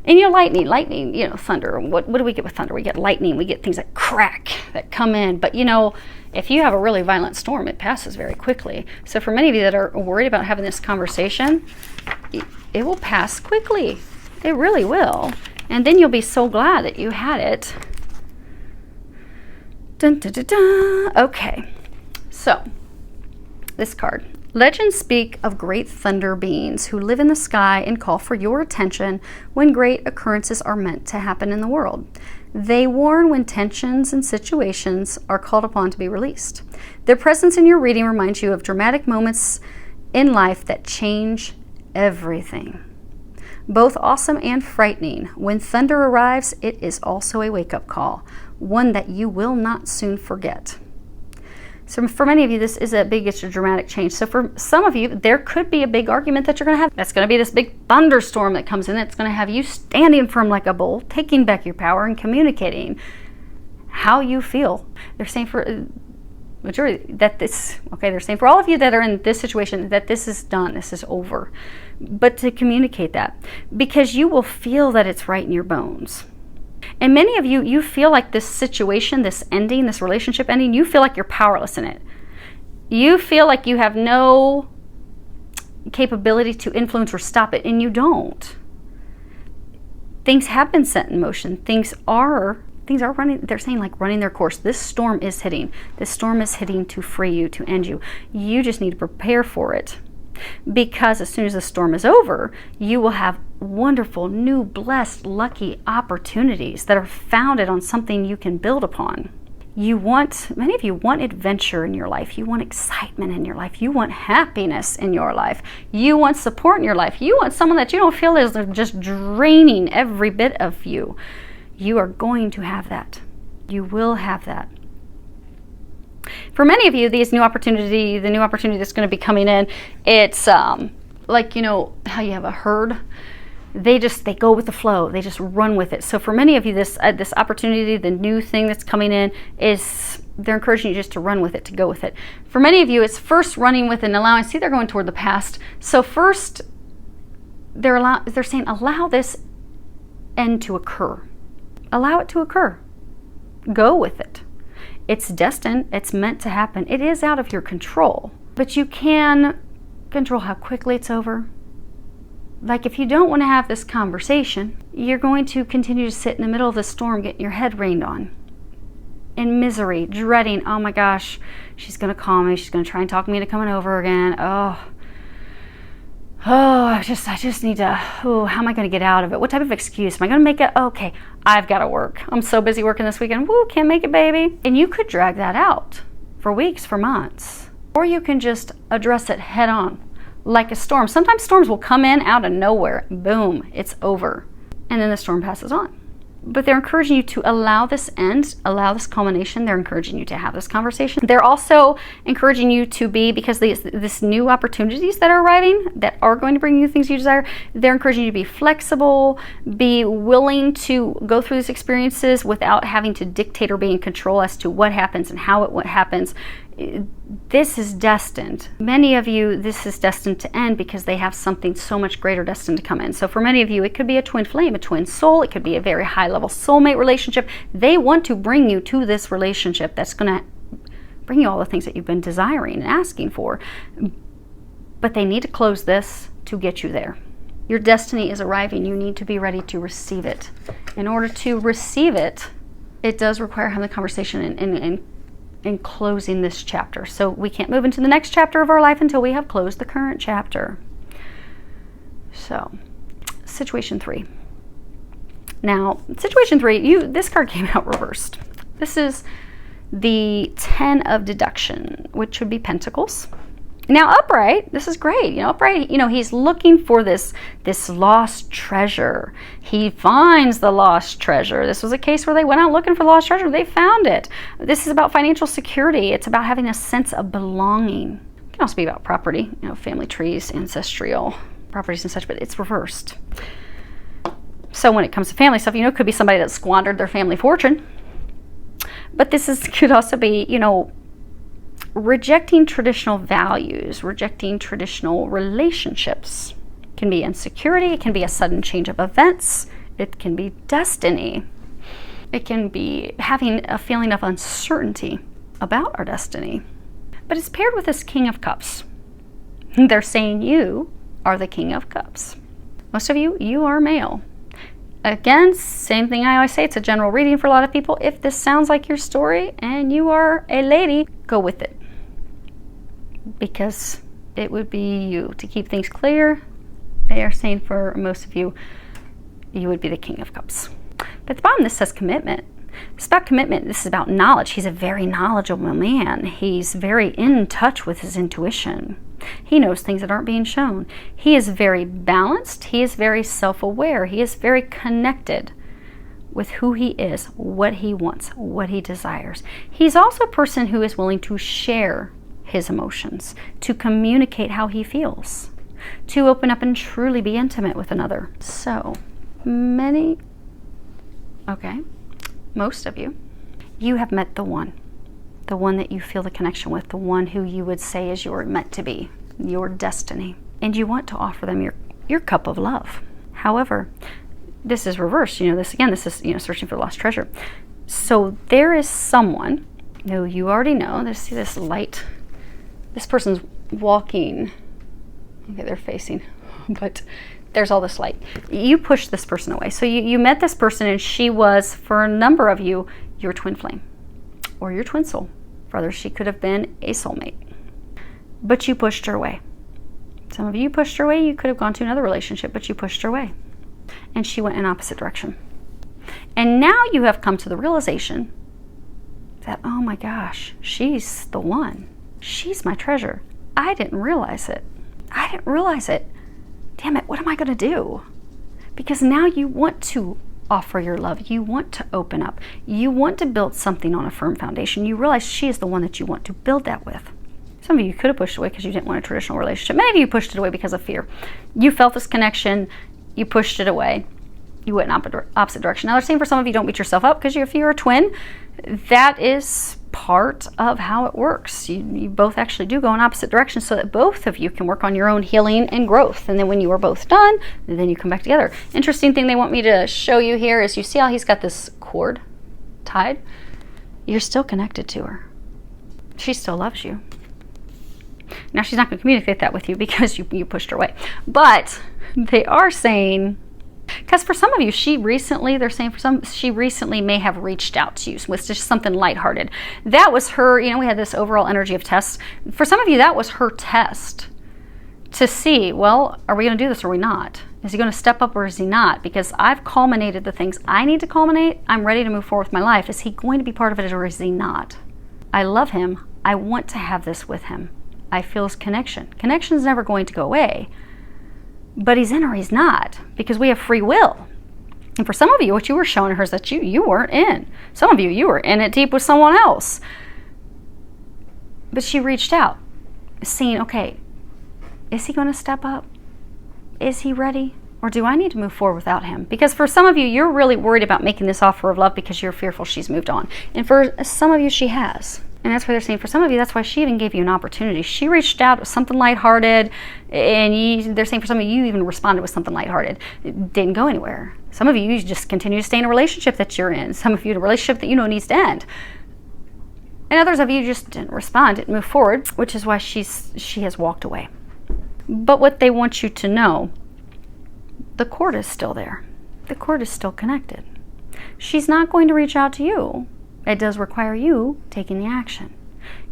and lightning, thunder. What do we get with thunder? We get lightning. We get things that crack, that come in. But if you have a really violent storm, it passes very quickly. So for many of you that are worried about having this conversation, it will pass quickly. It really will. And then you'll be so glad that you had it. Dun, dun, dun, dun. Okay. So, this card. Legends speak of great thunder beings who live in the sky and call for your attention when great occurrences are meant to happen in the world. They warn when tensions and situations are called upon to be released. Their presence in your reading reminds you of dramatic moments in life that change everything. Both awesome and frightening. When thunder arrives, it is also a wake-up call, one that you will not soon forget. So for many of you, this is it's a dramatic change. So for some of you, there could be a big argument that you're going to have. That's going to be this big thunderstorm that comes in. That's going to have you standing firm like a bull, taking back your power and communicating how you feel. They're saying for majority that they're saying for all of you that are in this situation that this is done, this is over. But to communicate that, because you will feel that it's right in your bones. And many of you, you feel like this situation, this ending, this relationship ending, you feel like you're powerless in it. You feel like you have no capability to influence or stop it, and you don't. Things have been set in motion. Things are running, they're saying like running their course. This storm is hitting. This storm is hitting to free you, to end you. You just need to prepare for it. Because as soon as the storm is over, you will have wonderful, new, blessed, lucky opportunities that are founded on something you can build upon. Many of you want adventure in your life. You want excitement in your life. You want happiness in your life. You want support in your life. You want someone that you don't feel is just draining every bit of you. You are going to have that. You will have that. For many of you, the new opportunity that's going to be coming in, it's like, how you have a herd. They go with the flow. They just run with it. So for many of you, this opportunity, the new thing that's coming in, they're encouraging you just to run with it, to go with it. For many of you, it's first running with and allowing. See, they're going toward the past. So first, they're saying, allow this end to occur. Allow it to occur. Go with it. It's destined. It's meant to happen. It is out of your control. But you can control how quickly it's over. Like if you don't want to have this conversation, you're going to continue to sit in the middle of the storm getting your head rained on. In misery, dreading, oh my gosh, she's going to call me. She's going to try and talk me into coming over again. I just need to, how am I going to get out of it? What type of excuse? Am I going to make it? Okay, I've got to work. I'm so busy working this weekend. Woo, can't make it, baby. And you could drag that out for weeks, for months. Or you can just address it head on, like a storm. Sometimes storms will come in out of nowhere. Boom, it's over. And then the storm passes on. But they're encouraging you to allow this end, allow this culmination. They're encouraging you to have this conversation. They're also encouraging you to be, because this new opportunities that are arriving, that are going to bring you things you desire, they're encouraging you to be flexible, be willing to go through these experiences without having to dictate or be in control as to what happens and how what happens. This is destined. Many of you, this is destined to end because they have something so much greater destined to come in. So for many of you, it could be a twin flame, a twin soul. It could be a very high level soulmate relationship. They want to bring you to this relationship that's going to bring you all the things that you've been desiring and asking for. But they need to close this to get you there. Your destiny is arriving. You need to be ready to receive it. In order to receive it, it does require having the conversation and closing this chapter. So we can't move into the next chapter of our life until we have closed the current chapter. So, situation 3. Now, situation 3, this card came out reversed. This is the 10 of deduction, which would be pentacles. Now, upright, this is great. Upright, he's looking for this lost treasure. He finds the lost treasure. This was a case where they went out looking for the lost treasure. They found it. This is about financial security. It's about having a sense of belonging. It can also be about property, family trees, ancestral properties and such, but it's reversed. So when it comes to family stuff, it could be somebody that squandered their family fortune. But could also be, rejecting traditional values, rejecting traditional relationships. It can be insecurity, it can be a sudden change of events, it can be destiny. It can be having a feeling of uncertainty about our destiny. But it's paired with this King of Cups. They're saying you are the King of Cups. Most of you, you are male. Again, same thing I always say, it's a general reading for a lot of people. If this sounds like your story and you are a lady, go with it. Because it would be you. To keep things clear, they are saying for most of you, you would be the King of Cups. But at the bottom, this says commitment. It's about commitment. This is about knowledge. He's a very knowledgeable man. He's very in touch with his intuition. He knows things that aren't being shown. He is very balanced. He is very self-aware. He is very connected with who he is, what he wants, what he desires. He's also a person who is willing to share his emotions, to communicate how he feels, to open up and truly be intimate with another. So, most of you, you have met the one that you feel the connection with, the one who you would say is your meant to be, your destiny. And you want to offer them your cup of love. However, this is reversed. This is, searching for lost treasure. So there is someone who you already know. See this light. This person's walking. Okay, they're facing, but there's all this light. You push this person away. So you met this person, and she was, for a number of you, your twin flame or your twin soul. For others, she could have been a soulmate. But you pushed her away. Some of you pushed her away. You could have gone to another relationship, but you pushed her away. And she went in opposite direction. And now you have come to the realization that, oh my gosh, she's the one. She's my treasure. I didn't realize it. Damn it, what am I going to do? Because now you want to offer your love. You want to open up. You want to build something on a firm foundation. You realize she is the one that you want to build that with. Some of you could have pushed away because you didn't want a traditional relationship. Many of you pushed it away because of fear. You felt this connection. You pushed it away. You went in opposite direction. Now they're saying for some of you, don't beat yourself up because if you're a twin, that is part of how it works. You both actually do go in opposite directions so that both of you can work on your own healing and growth. And then when you are both done, then you come back together. Interesting thing they want me to show you here is you see how he's got this cord tied? You're still connected to her. She still loves you. Now she's not going to communicate that with you because you pushed her away. But they are saying, because for some of you, she recently may have reached out to you with just something lighthearted. That was her, we had this overall energy of tests. For some of you, that was her test to see, well, are we going to do this or are we not? Is he going to step up or is he not? Because I've culminated the things I need to culminate. I'm ready to move forward with my life. Is he going to be part of it or is he not? I love him. I want to have this with him. I feel his connection. Connection is never going to go away. But he's in or he's not, because we have free will. And for some of you, what you were showing her is that you weren't in. Some of you were in it deep with someone else. But she reached out, seeing, okay, is he going to step up? Is he ready? Or do I need to move forward without him? Because for some of you, you're really worried about making this offer of love because you're fearful she's moved on. And for some of you, she has. And that's why they're saying for some of you, that's why she even gave you an opportunity. She reached out with something lighthearted, and they're saying for some of you, even responded with something lighthearted. It didn't go anywhere. Some of you just continue to stay in a relationship that you're in. Some of you in a relationship that needs to end. And others of you just didn't respond, didn't move forward, which is why she has walked away. But what they want you to know, the cord is still there. The cord is still connected. She's not going to reach out to you. It does require you taking the action.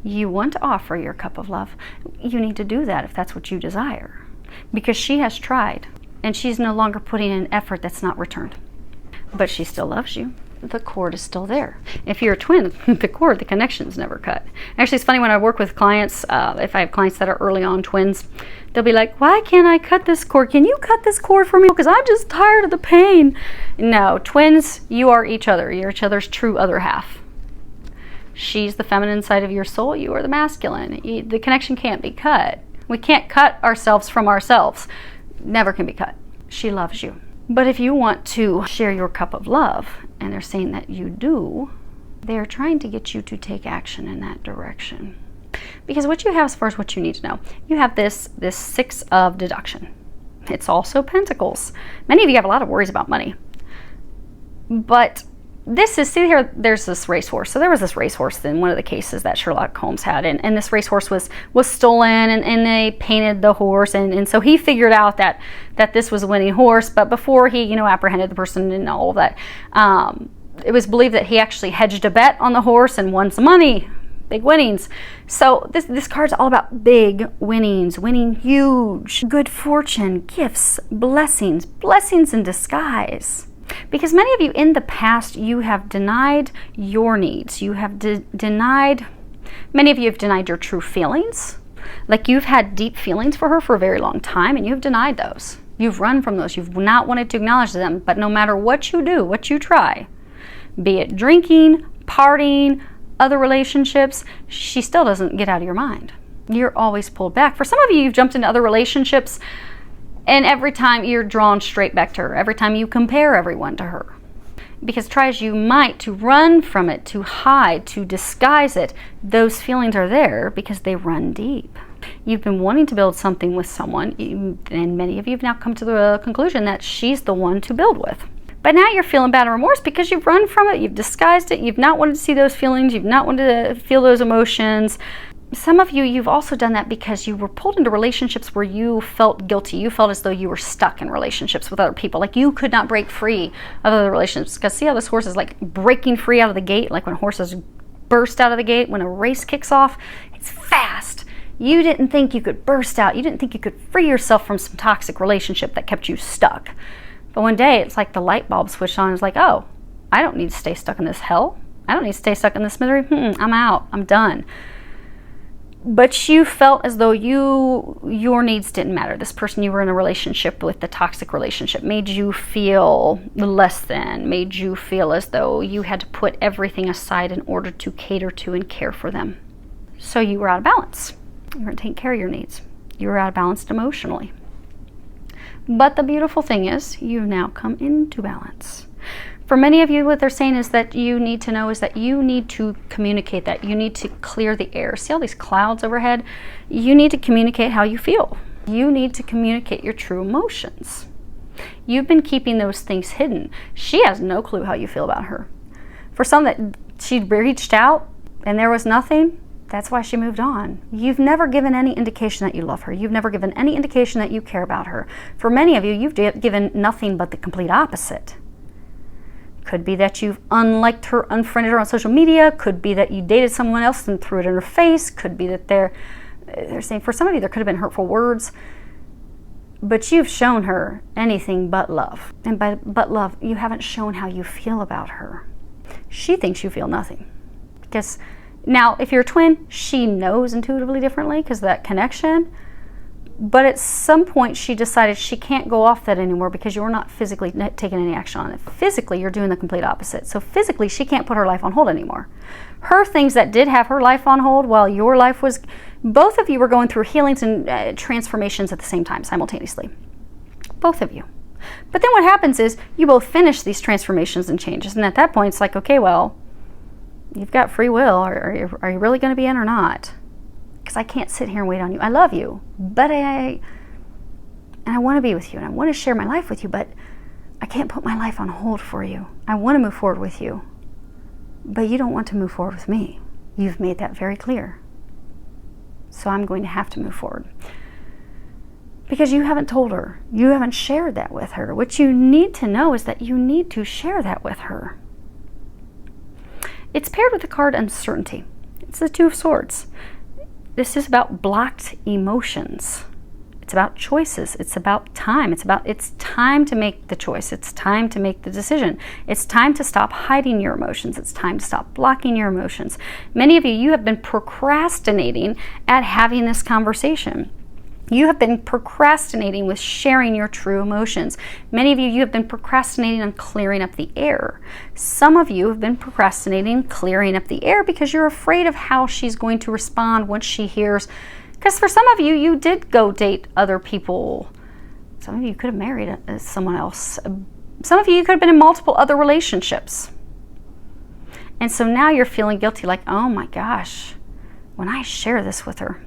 You want to offer your cup of love. You need to do that if that's what you desire. Because she has tried, and she's no longer putting in effort that's not returned. But she still loves you. The cord is still there. If you're a twin, the connection's never cut. Actually, it's funny when I work with clients, if I have clients that are early on twins, they'll be like, why can't I cut this cord? Can you cut this cord for me? Because I'm just tired of the pain. No, twins, you are each other. You're each other's true other half. She's the feminine side of your soul. You are the masculine. The connection can't be cut. We can't cut ourselves from ourselves. Never can be cut. She loves you. But if you want to share your cup of love, and they're saying that you do, they're trying to get you to take action in that direction. Because what you have as far as what you need to know, you have this Six of Deduction. It's also Pentacles. Many of you have a lot of worries about money. But this is, see here, there's this racehorse. So there was this racehorse in one of the cases that Sherlock Holmes had, and this racehorse was stolen, and they painted the horse, and so he figured out that this was a winning horse. But before he, apprehended the person and all of that, it was believed that he actually hedged a bet on the horse and won some money, big winnings. So this card's all about big winnings, winning huge, good fortune, gifts, blessings in disguise. Because many of you in the past, you have denied your needs. You have many of you have denied your true feelings. Like you've had deep feelings for her for a very long time, and you've denied those. You've run from those. You've not wanted to acknowledge them. But no matter what you do, what you try, be it drinking, partying, other relationships, she still doesn't get out of your mind. You're always pulled back. For some of you, you've jumped into other relationships, and every time you're drawn straight back to her. Every time you compare everyone to her. Because try as you might to run from it, to hide, to disguise it, those feelings are there because they run deep. You've been wanting to build something with someone, and many of you have now come to the conclusion that she's the one to build with. But now you're feeling bad and remorse because you've run from it, you've disguised it, you've not wanted to see those feelings, you've not wanted to feel those emotions. Some of you, you've also done that because you were pulled into relationships where you felt guilty. You felt as though you were stuck in relationships with other people. Like you could not break free of other relationships. Because see how this horse is like breaking free out of the gate? Like when horses burst out of the gate, when a race kicks off, it's fast. You didn't think you could burst out. You didn't think you could free yourself from some toxic relationship that kept you stuck. But one day, it's like the light bulb switched on. It's like, oh, I don't need to stay stuck in this hell. I don't need to stay stuck in this misery. I'm out. I'm done. But you felt as though your needs didn't matter. This person you were in a relationship with, the toxic relationship, made you feel less than, made you feel as though you had to put everything aside in order to cater to and care for them. So you were out of balance. You weren't taking care of your needs. You were out of balance emotionally. But the beautiful thing is, you've now come into balance. For many of you, what they're saying is that you need to know is that you need to communicate that. You need to clear the air. See all these clouds overhead? You need to communicate how you feel. You need to communicate your true emotions. You've been keeping those things hidden. She has no clue how you feel about her. For some that she reached out and there was nothing, that's why she moved on. You've never given any indication that you love her. You've never given any indication that you care about her. For many of you, you've given nothing but the complete opposite. Could be that you've unliked her, unfriended her on social media. Could be that you dated someone else and threw it in her face. Could be that they're saying, for some of you, there could have been hurtful words. But you've shown her anything but love. And by but love, you haven't shown how you feel about her. She thinks you feel nothing. Because now, if you're a twin, she knows intuitively differently because of that connection. But at some point, she decided she can't go off that anymore because you're not physically taking any action on it. Physically, you're doing the complete opposite. So physically, she can't put her life on hold anymore. Her things that did have her life on hold while your life was, both of you were going through healings and transformations at the same time, simultaneously. Both of you. But then what happens is you both finish these transformations and changes. And at that point, it's like, okay, well, you've got free will. Are you really going to be in or not? Because I can't sit here and wait on you. I love you, but I want to be with you, and I want to share my life with you, but I can't put my life on hold for you. I want to move forward with you, but you don't want to move forward with me. You've made that very clear. So I'm going to have to move forward. Because you haven't told her. You haven't shared that with her. What you need to know is that you need to share that with her. It's paired with the card Uncertainty. It's the Two of Swords. This is about blocked emotions. It's about choices. It's about time. It's time to make the choice. It's time to make the decision. It's time to stop hiding your emotions. It's time to stop blocking your emotions. Many of you have been procrastinating at having this conversation. You have been procrastinating with sharing your true emotions. Many of you have been procrastinating on clearing up the air. Some of you have been procrastinating clearing up the air because you're afraid of how she's going to respond once she hears. Because for some of you, you did go date other people. Some of you could have married someone else. Some of you could have been in multiple other relationships. And so now you're feeling guilty like, oh my gosh, when I share this with her,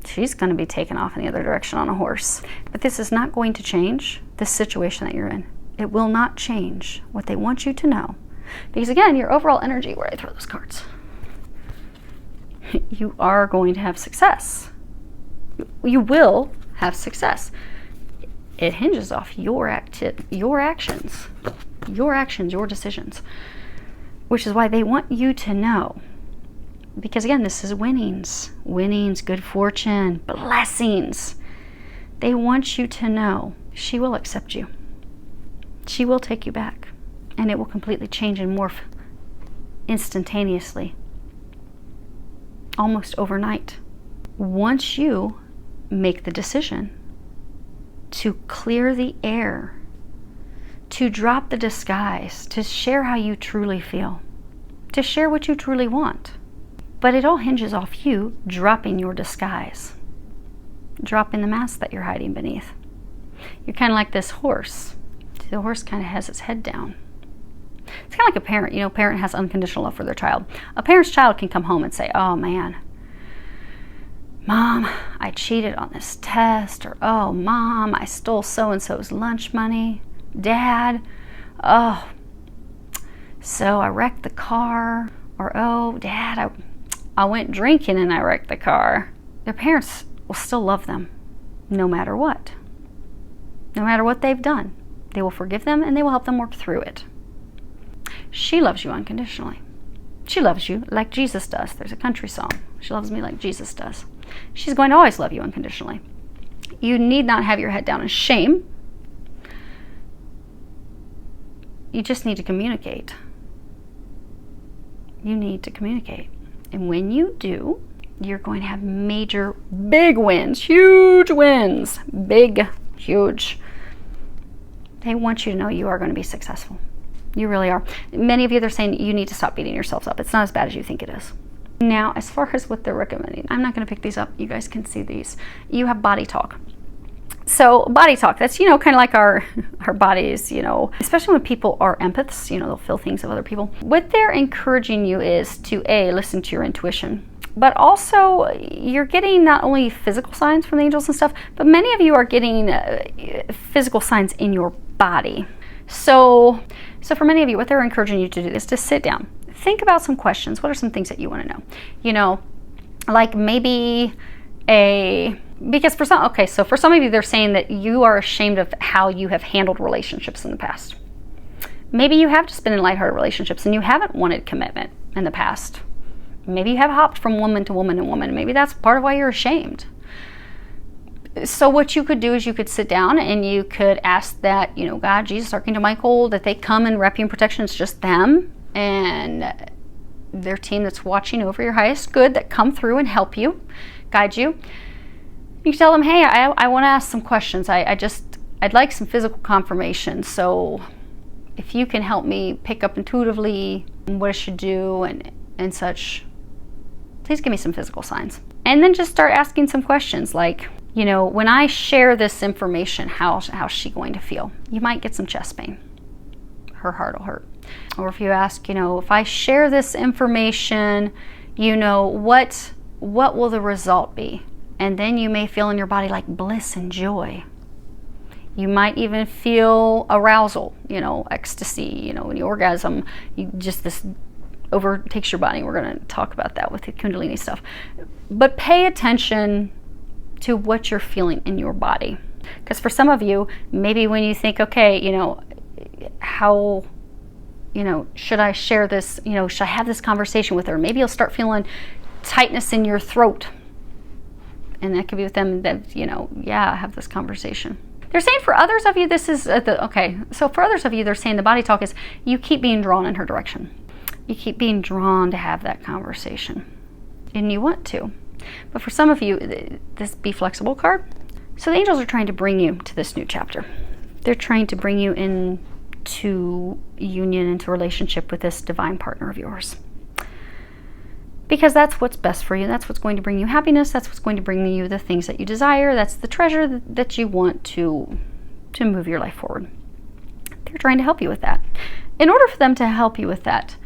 she's going to be taken off in the other direction on a horse. But this is not going to change the situation that you're in. It will not change what they want you to know. Because again, your overall energy, where I throw those cards, you are going to have success. You will have success. It hinges off your actions, your decisions, which is why they want you to know. Because again, this is winnings, good fortune, blessings. They want you to know she will accept you. She will take you back, and it will completely change and morph instantaneously, almost overnight. Once you make the decision to clear the air, to drop the disguise, to share how you truly feel, to share what you truly want. But it all hinges off you dropping your disguise, dropping the mask that you're hiding beneath. You're kind of like this horse. The horse kind of has its head down. It's kind of like a parent. You know, a parent has unconditional love for their child. A parent's child can come home and say, oh man, Mom, I cheated on this test, or oh, Mom, I stole so-and-so's lunch money. Dad, oh, so I wrecked the car, or oh, Dad, I went drinking and I wrecked the car. Their parents will still love them no matter what. No matter what they've done. They will forgive them and they will help them work through it. She loves you unconditionally. She loves you like Jesus does. There's a country song. She loves me like Jesus does. She's going to always love you unconditionally. You need not have your head down in shame. You just need to communicate. You need to communicate. And when you do, you're going to have big wins, huge wins, big, huge. They want you to know you are going to be successful. You really are. Many of you, they're saying you need to stop beating yourselves up. It's not as bad as you think it is. Now, as far as what they're recommending, I'm not going to pick these up. You guys can see these. You have body talk. So body talk, that's, kind of like our bodies, especially when people are empaths, they'll feel things of other people. What they're encouraging you is to listen to your intuition, but also you're getting not only physical signs from the angels and stuff, but many of you are getting physical signs in your body. So for many of you, what they're encouraging you to do is to sit down, think about some questions. What are some things that you want to know? Like maybe because for some of you, they're saying that you are ashamed of how you have handled relationships in the past. Maybe you have just been in lighthearted relationships and you haven't wanted commitment in the past. Maybe you have hopped from woman to woman to woman. Maybe that's part of why you're ashamed. So what you could do is you could sit down and you could ask that, God, Jesus, Archangel Michael, that they come and wrap you in protection. It's just them and their team that's watching over your highest good that come through and help you, guide you. You can tell them, hey, I want to ask some questions. I'd like some physical confirmation. So if you can help me pick up intuitively what I should do and such, please give me some physical signs. And then just start asking some questions like, when I share this information, how's she going to feel? You might get some chest pain. Her heart will hurt. Or if you ask, if I share this information, what will the result be? And then you may feel in your body like bliss and joy. You might even feel arousal, ecstasy, when you orgasm, this overtakes your body. We're going to talk about that with the Kundalini stuff. But pay attention to what you're feeling in your body. Because for some of you, maybe when you think, okay, how, should I share this, should I have this conversation with her? Maybe you'll start feeling tightness in your throat. And that could be with them that, have this conversation. They're saying for others of you, this is, so for others of you, they're saying the body talk is you keep being drawn in her direction. You keep being drawn to have that conversation. And you want to. But for some of you, this Be Flexible card, so the angels are trying to bring you to this new chapter. They're trying to bring you into union, into relationship with this divine partner of yours. Because that's what's best for you. That's what's going to bring you happiness. That's what's going to bring you the things that you desire. That's the treasure that you want to move your life forward. They're trying to help you with that. In order for them to help you with that,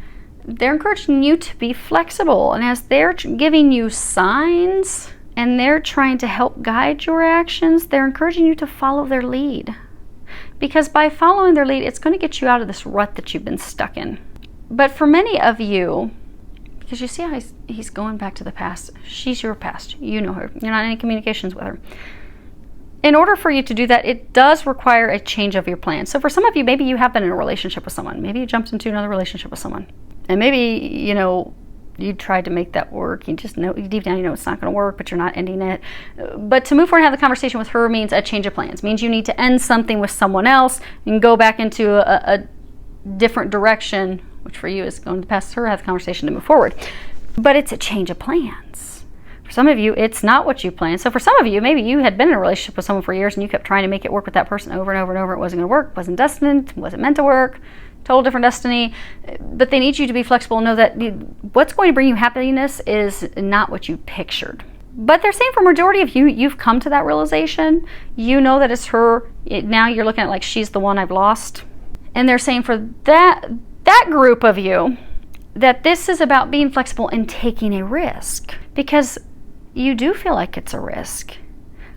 they're encouraging you to be flexible. And as they're giving you signs and they're trying to help guide your actions, they're encouraging you to follow their lead. Because by following their lead, it's going to get you out of this rut that you've been stuck in. But for many of you, because you see how he's going back to the past. She's your past. You know her. You're not in any communications with her. In order for you to do that, it does require a change of your plan. So for some of you, maybe you have been in a relationship with someone. Maybe you jumped into another relationship with someone. And maybe, you tried to make that work. You just know, deep down, it's not going to work, but you're not ending it. But to move forward and have the conversation with her means a change of plans. Means you need to end something with someone else and go back into a different direction, which for you is going to pass her, have the conversation to move forward. But it's a change of plans. For some of you, it's not what you planned. So for some of you, maybe you had been in a relationship with someone for years and you kept trying to make it work with that person over and over and over. It wasn't going to work, wasn't destined, wasn't meant to work, total different destiny. But they need you to be flexible and know that what's going to bring you happiness is not what you pictured. But they're saying for majority of you, you've come to that realization. You know that it's her. Now you're looking at like she's the one I've lost. And they're saying for that group of you, that this is about being flexible and taking a risk. Because you do feel like it's a risk.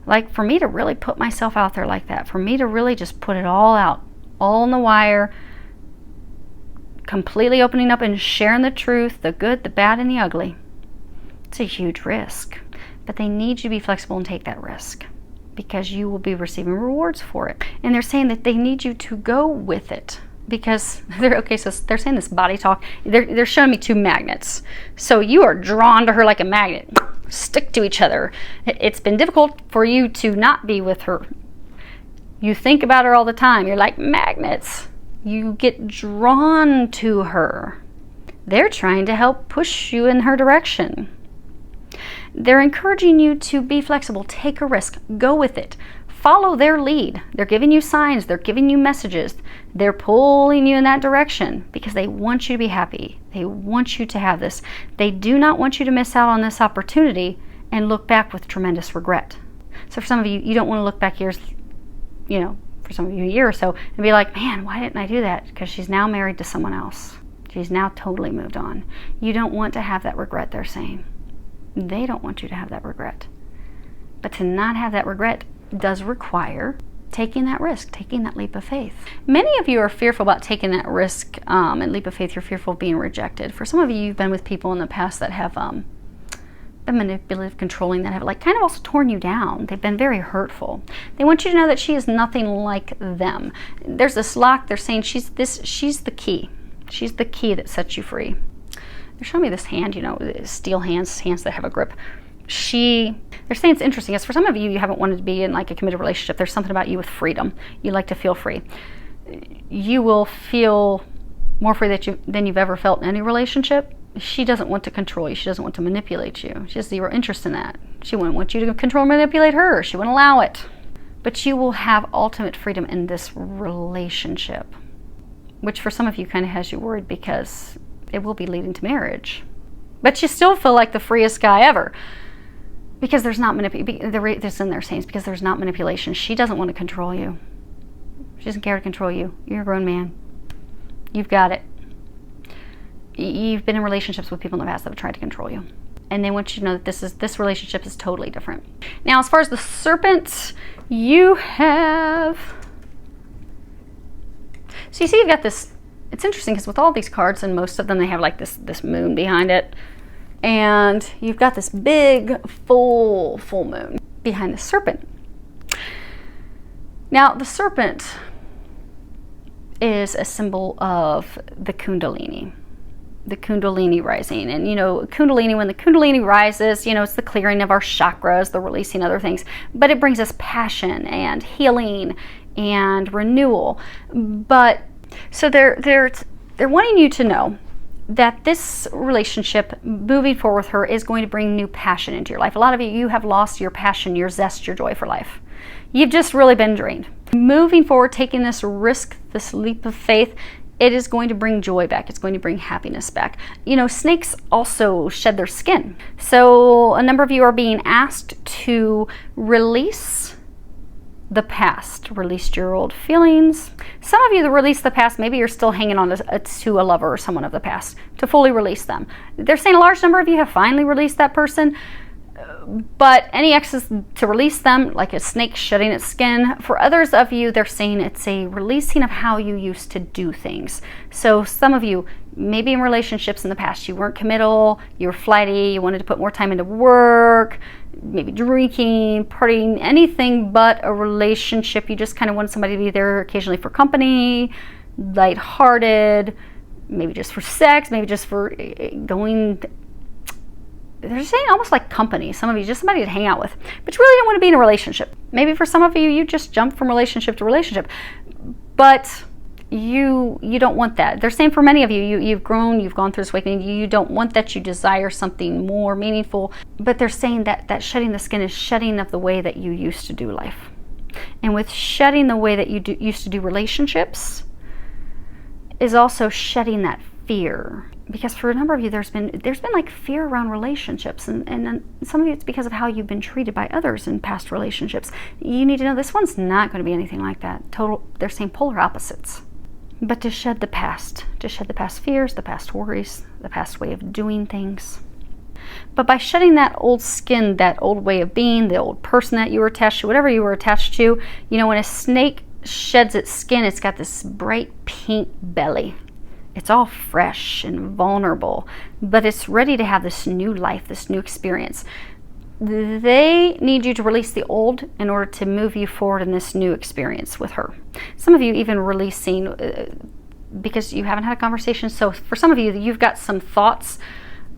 Like for me to really put myself out there like that, for me to really just put it all out, all on the wire, completely opening up and sharing the truth, the good, the bad, and the ugly. It's a huge risk. But they need you to be flexible and take that risk because you will be receiving rewards for it. And they're saying that they need you to go with it because so they're saying this body talk. They're showing me two magnets. So you are drawn to her like a magnet. Stick to each other. It's been difficult for you to not be with her. You think about her all the time. You're like magnets. You get drawn to her. They're trying to help push you in her direction. They're encouraging you to be flexible, take a risk, go with it, follow their lead. They're giving you signs, they're giving you messages, they're pulling you in that direction because they want you to be happy. They want you to have this. They do not want you to miss out on this opportunity and look back with tremendous regret. So for some of you, you don't want to look back years, for some of you a year or so and be like, man, why didn't I do that? Because she's now married to someone else. She's now totally moved on. You don't want to have that regret, they're saying. They don't want you to have that regret. But to not have that regret does require taking that risk, taking that leap of faith. Many of you are fearful about taking that risk and leap of faith. You're fearful of being rejected. For some of you, you've been with people in the past that have been manipulative, controlling, that have kind of also torn you down. They've been very hurtful. They want you to know that she is nothing like them. There's this lock. They're saying she's the key. She's the key that sets you free. They're showing me this hand, steel hands that have a grip. They're saying it's interesting. As for some of you, you haven't wanted to be in a committed relationship. There's something about you with freedom. You like to feel free. You will feel more free than you've ever felt in any relationship. She doesn't want to control you. She doesn't want to manipulate you. She has zero interest in that. She wouldn't want you to control and manipulate her. She wouldn't allow it. But you will have ultimate freedom in this relationship, which for some of you kind of has you worried because it will be leading to marriage. But you still feel like the freest guy ever because there's not manipulation. This in there saying because there's not manipulation. She doesn't want to control you. She doesn't care to control you. You're a grown man. You've got it. You've been in relationships with people in the past that have tried to control you. And they want you to know that this relationship is totally different. Now, as far as the serpent, you have... So you see you've got this... It's interesting because with all these cards, and most of them, they have this moon behind it. And you've got this big, full moon behind the serpent. Now, the serpent is a symbol of the Kundalini rising. And, Kundalini, when the Kundalini rises, it's the clearing of our chakras, the releasing other things. But it brings us passion and healing and renewal. But so they're wanting you to know that this relationship moving forward with her is going to bring new passion into your life. A lot of you have lost your passion, your zest, your joy for life. You've just really been drained. Moving forward, taking this risk, this leap of faith, it is going to bring joy back. It's going to bring happiness back. Snakes also shed their skin. So a number of you are being asked to release the past. Released your old feelings. Some of you that released the past, maybe you're still hanging on to a lover or someone of the past. To fully release them. They're saying a large number of you have finally released that person. But any exes, to release them, like a snake shedding its skin. For others of you, they're saying it's a releasing of how you used to do things. So some of you, maybe in relationships in the past, you weren't committal, you were flighty, you wanted to put more time into work, maybe drinking, partying, anything but a relationship. You just kind of wanted somebody to be there occasionally for company, lighthearted, maybe just for sex, maybe just for going. They're saying almost like company. Some of you, just somebody to hang out with. But you really don't want to be in a relationship. Maybe for some of you, you just jump from relationship to relationship. But you don't want that. They're saying for many of you, you've grown, you've gone through this awakening, you don't want that, you desire something more meaningful. But they're saying that shedding the skin is shedding of the way that you used to do life. And with shedding the way that you used to do relationships is also shedding that fear. Because for a number of you, there's been like fear around relationships, and some of you it's because of how you've been treated by others in past relationships. You need to know this one's not going to be anything like that. They're saying polar opposites. But to shed the past fears, the past worries, the past way of doing things. But by shedding that old skin, that old way of being, the old person that you were attached to, whatever you were attached to, when a snake sheds its skin, it's got this bright pink belly. It's all fresh and vulnerable, but it's ready to have this new life, this new experience. They need you to release the old in order to move you forward in this new experience with her. Some of you even releasing because you haven't had a conversation. So for some of you, you've got some thoughts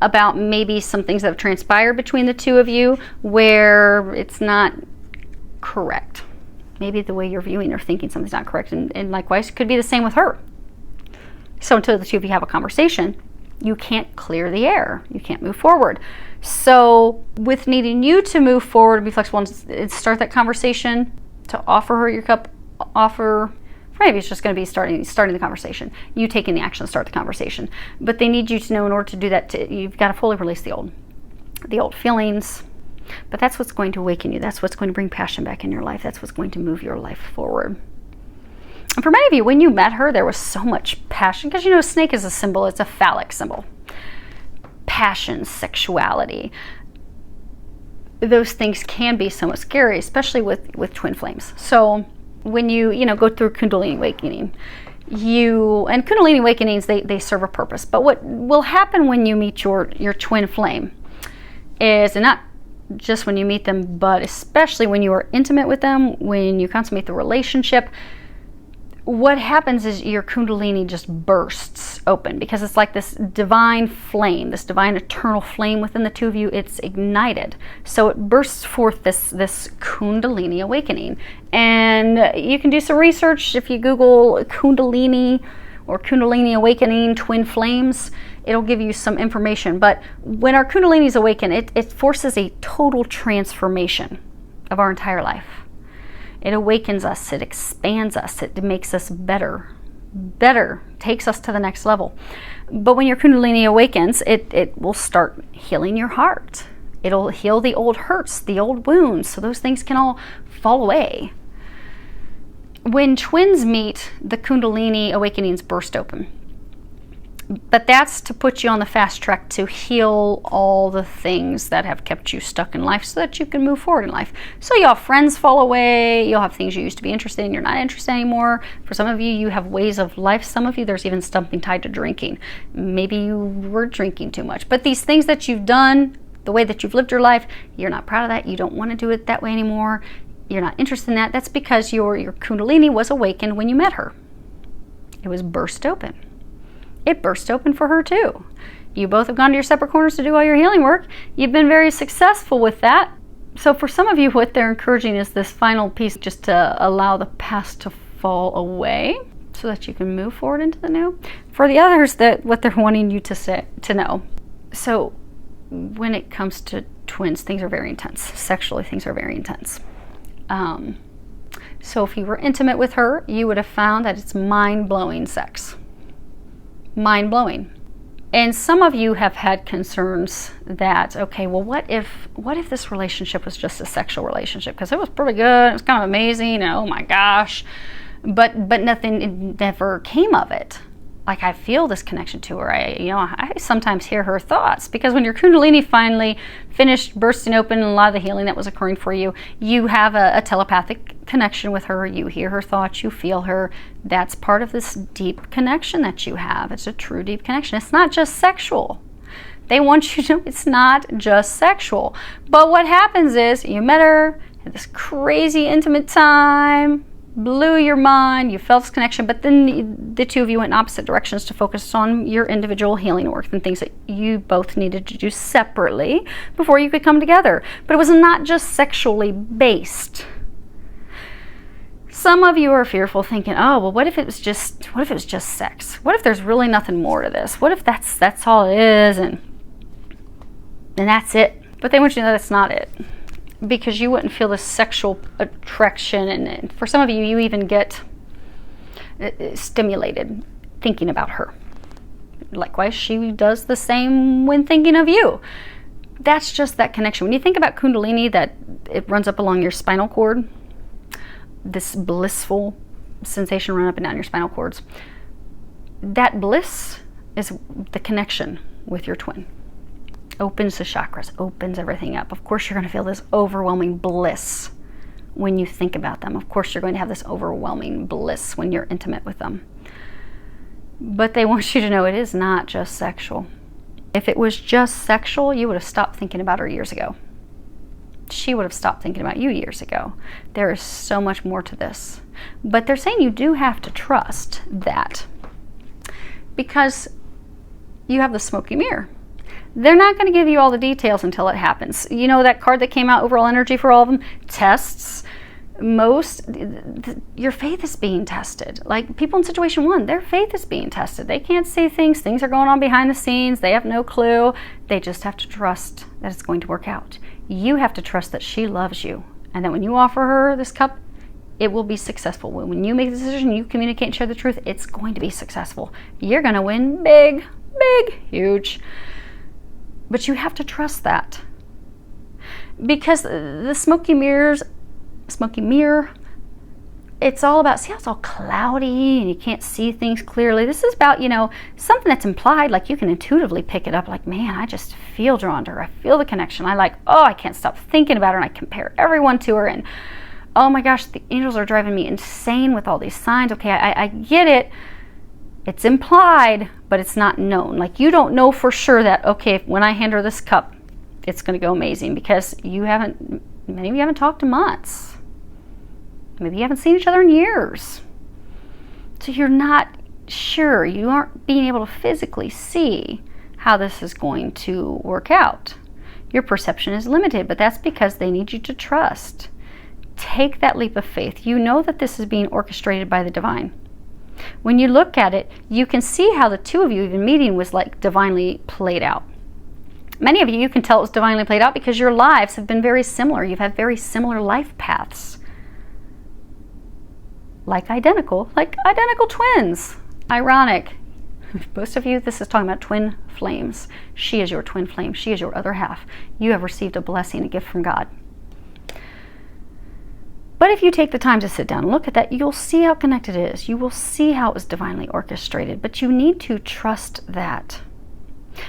about maybe some things that have transpired between the two of you where it's not correct. Maybe the way you're viewing or thinking something's not correct. And likewise, it could be the same with her. So until the two of you have a conversation, you can't clear the air. You can't move forward. So with needing you to move forward, be flexible and start that conversation, to offer her your cup, for maybe it's just going to be starting the conversation. You taking the action to start the conversation. But they need you to know in order to do that, you've got to fully release the old feelings. But that's what's going to awaken you. That's what's going to bring passion back in your life. That's what's going to move your life forward. And for many of you, when you met her, there was so much passion. Because a snake is a symbol. It's a phallic symbol. Passion, sexuality. Those things can be somewhat scary, especially with twin flames. So when you go through Kundalini awakening, and Kundalini awakenings, they serve a purpose. But what will happen when you meet your twin flame is, and not just when you meet them, but especially when you are intimate with them, when you consummate the relationship, what happens is your Kundalini just bursts open, because it's like this divine flame, this divine eternal flame within the two of you. It's ignited. So it bursts forth this Kundalini awakening. And you can do some research if you Google Kundalini or Kundalini awakening twin flames. It'll give you some information. But when our Kundalinis awaken, it forces a total transformation of our entire life. It awakens us, it expands us, it makes us better, takes us to the next level. But when your Kundalini awakens, it will start healing your heart. It'll heal the old hurts, the old wounds, so those things can all fall away. When twins meet, the Kundalini awakenings burst open. But that's to put you on the fast track to heal all the things that have kept you stuck in life so that you can move forward in life. So you'll have friends fall away, you'll have things you used to be interested in, you're not interested anymore. For some of you, you have ways of life. Some of you, there's even something tied to drinking. Maybe you were drinking too much. But these things that you've done, the way that you've lived your life, you're not proud of that. You don't want to do it that way anymore. You're not interested in that. That's because your Kundalini was awakened when you met her. It was burst open. It burst open for her too. You both have gone to your separate corners to do all your healing work. You've been very successful with that. So for some of you, what they're encouraging is this final piece, just to allow the past to fall away so that you can move forward into the new. For the others, what they're wanting you to know. So when it comes to twins, things are very intense. Sexually, things are very intense. So if you were intimate with her, you would have found that it's mind-blowing sex. Mind-blowing. And some of you have had concerns that, okay, well, what if this relationship was just a sexual relationship? Because it was pretty good, it was kind of amazing, and oh my gosh, but nothing, it never came of it. Like, I feel this connection to her. I sometimes hear her thoughts, because when your Kundalini finally finished bursting open and a lot of the healing that was occurring for you, you have a telepathic connection with her. You hear her thoughts, you feel her. That's part of this deep connection that you have. It's a true deep connection. It's not just sexual. They want you to know it's not just sexual. But what happens is, you met her, had this crazy intimate time, blew your mind, you felt this connection, but then the two of you went in opposite directions to focus on your individual healing work and things that you both needed to do separately before you could come together. But it was not just sexually based. Some of you are fearful, thinking, oh, well, what if it was just sex? What if there's really nothing more to this? What if that's all it is, and that's it? But they want you to know that's not it. Because you wouldn't feel this sexual attraction, and for some of you, you even get stimulated thinking about her. Likewise, she does the same when thinking of you. That's just that connection. When you think about Kundalini, that it runs up along your spinal cord, this blissful sensation run up and down your spinal cords, that bliss is the connection with your twin. Opens the chakras, opens everything up. Of course, you're going to feel this overwhelming bliss when you think about them. Of course, you're going to have this overwhelming bliss when you're intimate with them. But they want you to know it is not just sexual. If it was just sexual, you would have stopped thinking about her years ago. She would have stopped thinking about you years ago. There is so much more to this. But they're saying you do have to trust that, because you have the smoky mirror. They're not going to give you all the details until it happens. You know that card that came out, overall energy for all of them? Tests. Your faith is being tested. Like people in situation 1, their faith is being tested. They can't see things. Things are going on behind the scenes. They have no clue. They just have to trust that it's going to work out. You have to trust that she loves you, and that when you offer her this cup, it will be successful. When you make the decision, you communicate and share the truth, it's going to be successful. You're going to win big, huge. But you have to trust that, because the smoky mirror, it's all about, see how it's all cloudy and you can't see things clearly? This is about, something that's implied, like you can intuitively pick it up, like, man, I just feel drawn to her. I feel the connection. I can't stop thinking about her, and I compare everyone to her, and oh my gosh, the angels are driving me insane with all these signs. Okay, I get it. It's implied, but it's not known. Like, you don't know for sure that, okay, when I hand her this cup, it's going to go amazing, because many of you haven't talked in months. Maybe you haven't seen each other in years. So you're not sure. You aren't being able to physically see how this is going to work out. Your perception is limited, but that's because they need you to trust. Take that leap of faith. You know that this is being orchestrated by the divine. When you look at it, you can see how the two of you even meeting was like divinely played out. Many of you can tell it was divinely played out because your lives have been very similar. You've had very similar life paths. Like identical twins. Ironic. Most of you, this is talking about twin flames. She is your twin flame. She is your other half. You have received a blessing, a gift from God. But if you take the time to sit down and look at that, you'll see how connected it is. You will see how it was divinely orchestrated. But you need to trust that.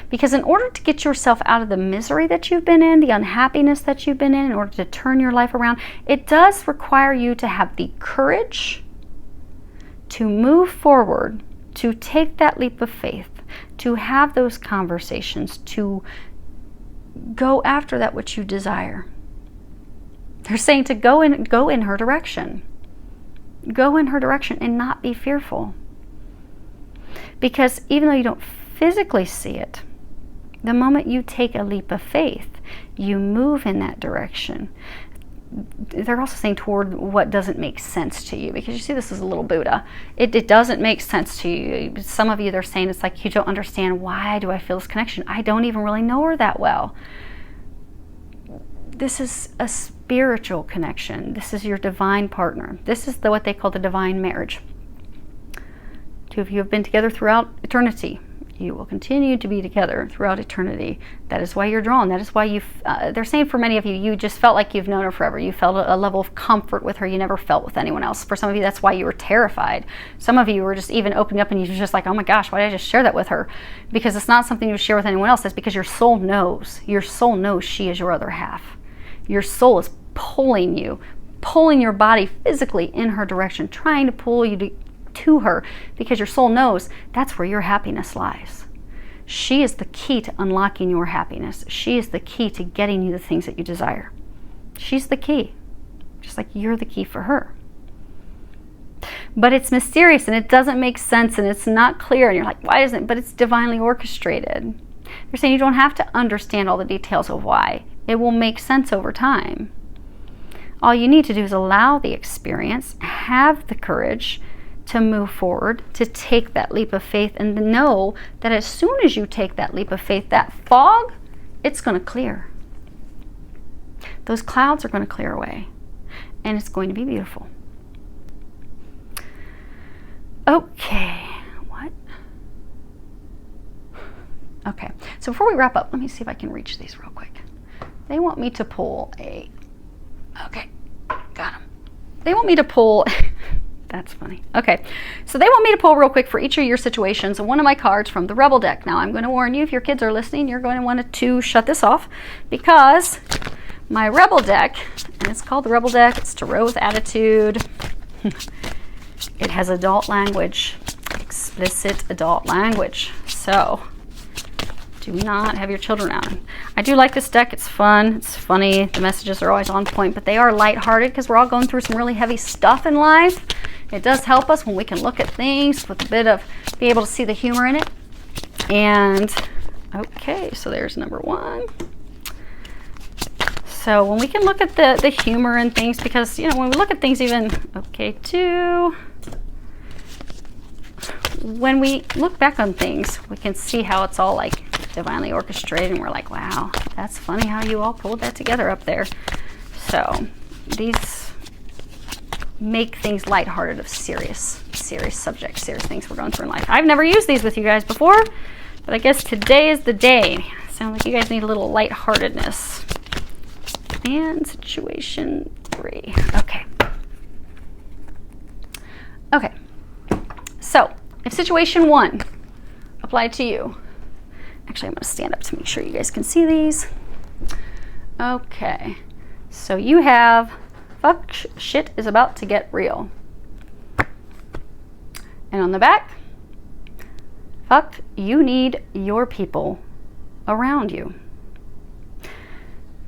Because in order to get yourself out of the misery that you've been in, the unhappiness that you've been in order to turn your life around, it does require you to have the courage to move forward, to take that leap of faith, to have those conversations, to go after that which you desire. They're saying to go in her direction. Go in her direction and not be fearful. Because even though you don't physically see it, the moment you take a leap of faith, you move in that direction. They're also saying toward what doesn't make sense to you, because you see this is a little Buddha. It doesn't make sense to you. Some of you, they're saying it's like you don't understand, why do I feel this connection? I don't even really know her that well. This is a spiritual connection. This is your divine partner. This is what they call the divine marriage. Two of you have been together throughout eternity. You will continue to be together throughout eternity. That is why you're drawn. That is why they're saying for many of you, you just felt like you've known her forever. You felt a level of comfort with her you never felt with anyone else. For some of you, that's why you were terrified. Some of you were just even opening up and you were just like, oh my gosh, why did I just share that with her? Because it's not something you share with anyone else. That's because your soul knows. Your soul knows she is your other half. Your soul is pulling you, pulling your body physically in her direction, trying to pull you to her, because your soul knows that's where your happiness lies. She is the key to unlocking your happiness. She is the key to getting you the things that you desire. She's the key, just like you're the key for her. But it's mysterious and it doesn't make sense and it's not clear, and you're like, why isn't it? But it's divinely orchestrated. They're saying you don't have to understand all the details of why. It will make sense over time. All you need to do is allow the experience, have the courage to move forward, to take that leap of faith, and to know that as soon as you take that leap of faith, that fog, it's going to clear. Those clouds are going to clear away, and it's going to be beautiful. Okay, what? Okay, so before we wrap up, let me see if I can reach these real quick. They want me to pull a, okay, got them. They want me to pull, that's funny. Okay, so they want me to pull real quick for each of your situations one of my cards from the Rebel deck. Now, I'm going to warn you, if your kids are listening, you're going to want to shut this off, because my Rebel deck, and it's called the Rebel deck, it's Tarot with Attitude. It has adult language, explicit adult language. So, do not have your children on. I do like this deck. It's fun. It's funny. The messages are always on point, but they are lighthearted because we're all going through some really heavy stuff in life. It does help us when we can look at things with a bit of, be able to see the humor in it. And, okay, so there's number one. So when we can look at the humor in things, because, you know, when we look at things even, okay, two. When we look back on things, we can see how it's all like divinely orchestrated, and we're like, wow, that's funny how you all pulled that together up there. So these make things lighthearted of serious subjects, serious things we're going through in life. I've never used these with you guys before, but I guess today is the day. Sounds like you guys need a little lightheartedness. And situation 3. Okay. Okay. So, if situation 1 applied to you, actually I'm going to stand up to make sure you guys can see these. Okay. So you have, fuck, shit is about to get real. And on the back, fuck, you need your people around you.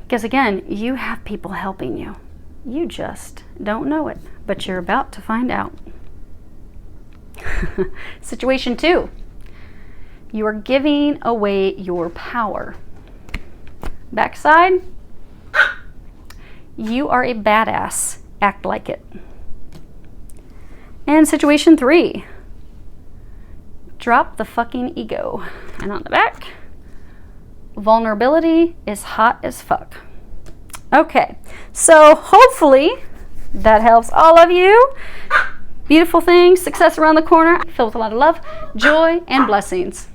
Because again, you have people helping you. You just don't know it, but you're about to find out. Situation 2. You are giving away your power. Backside. You are a badass. Act like it. And situation 3. Drop the fucking ego. And on the back, vulnerability is hot as fuck. Okay, so hopefully that helps all of you. Beautiful things, success around the corner, filled with a lot of love, joy, and blessings.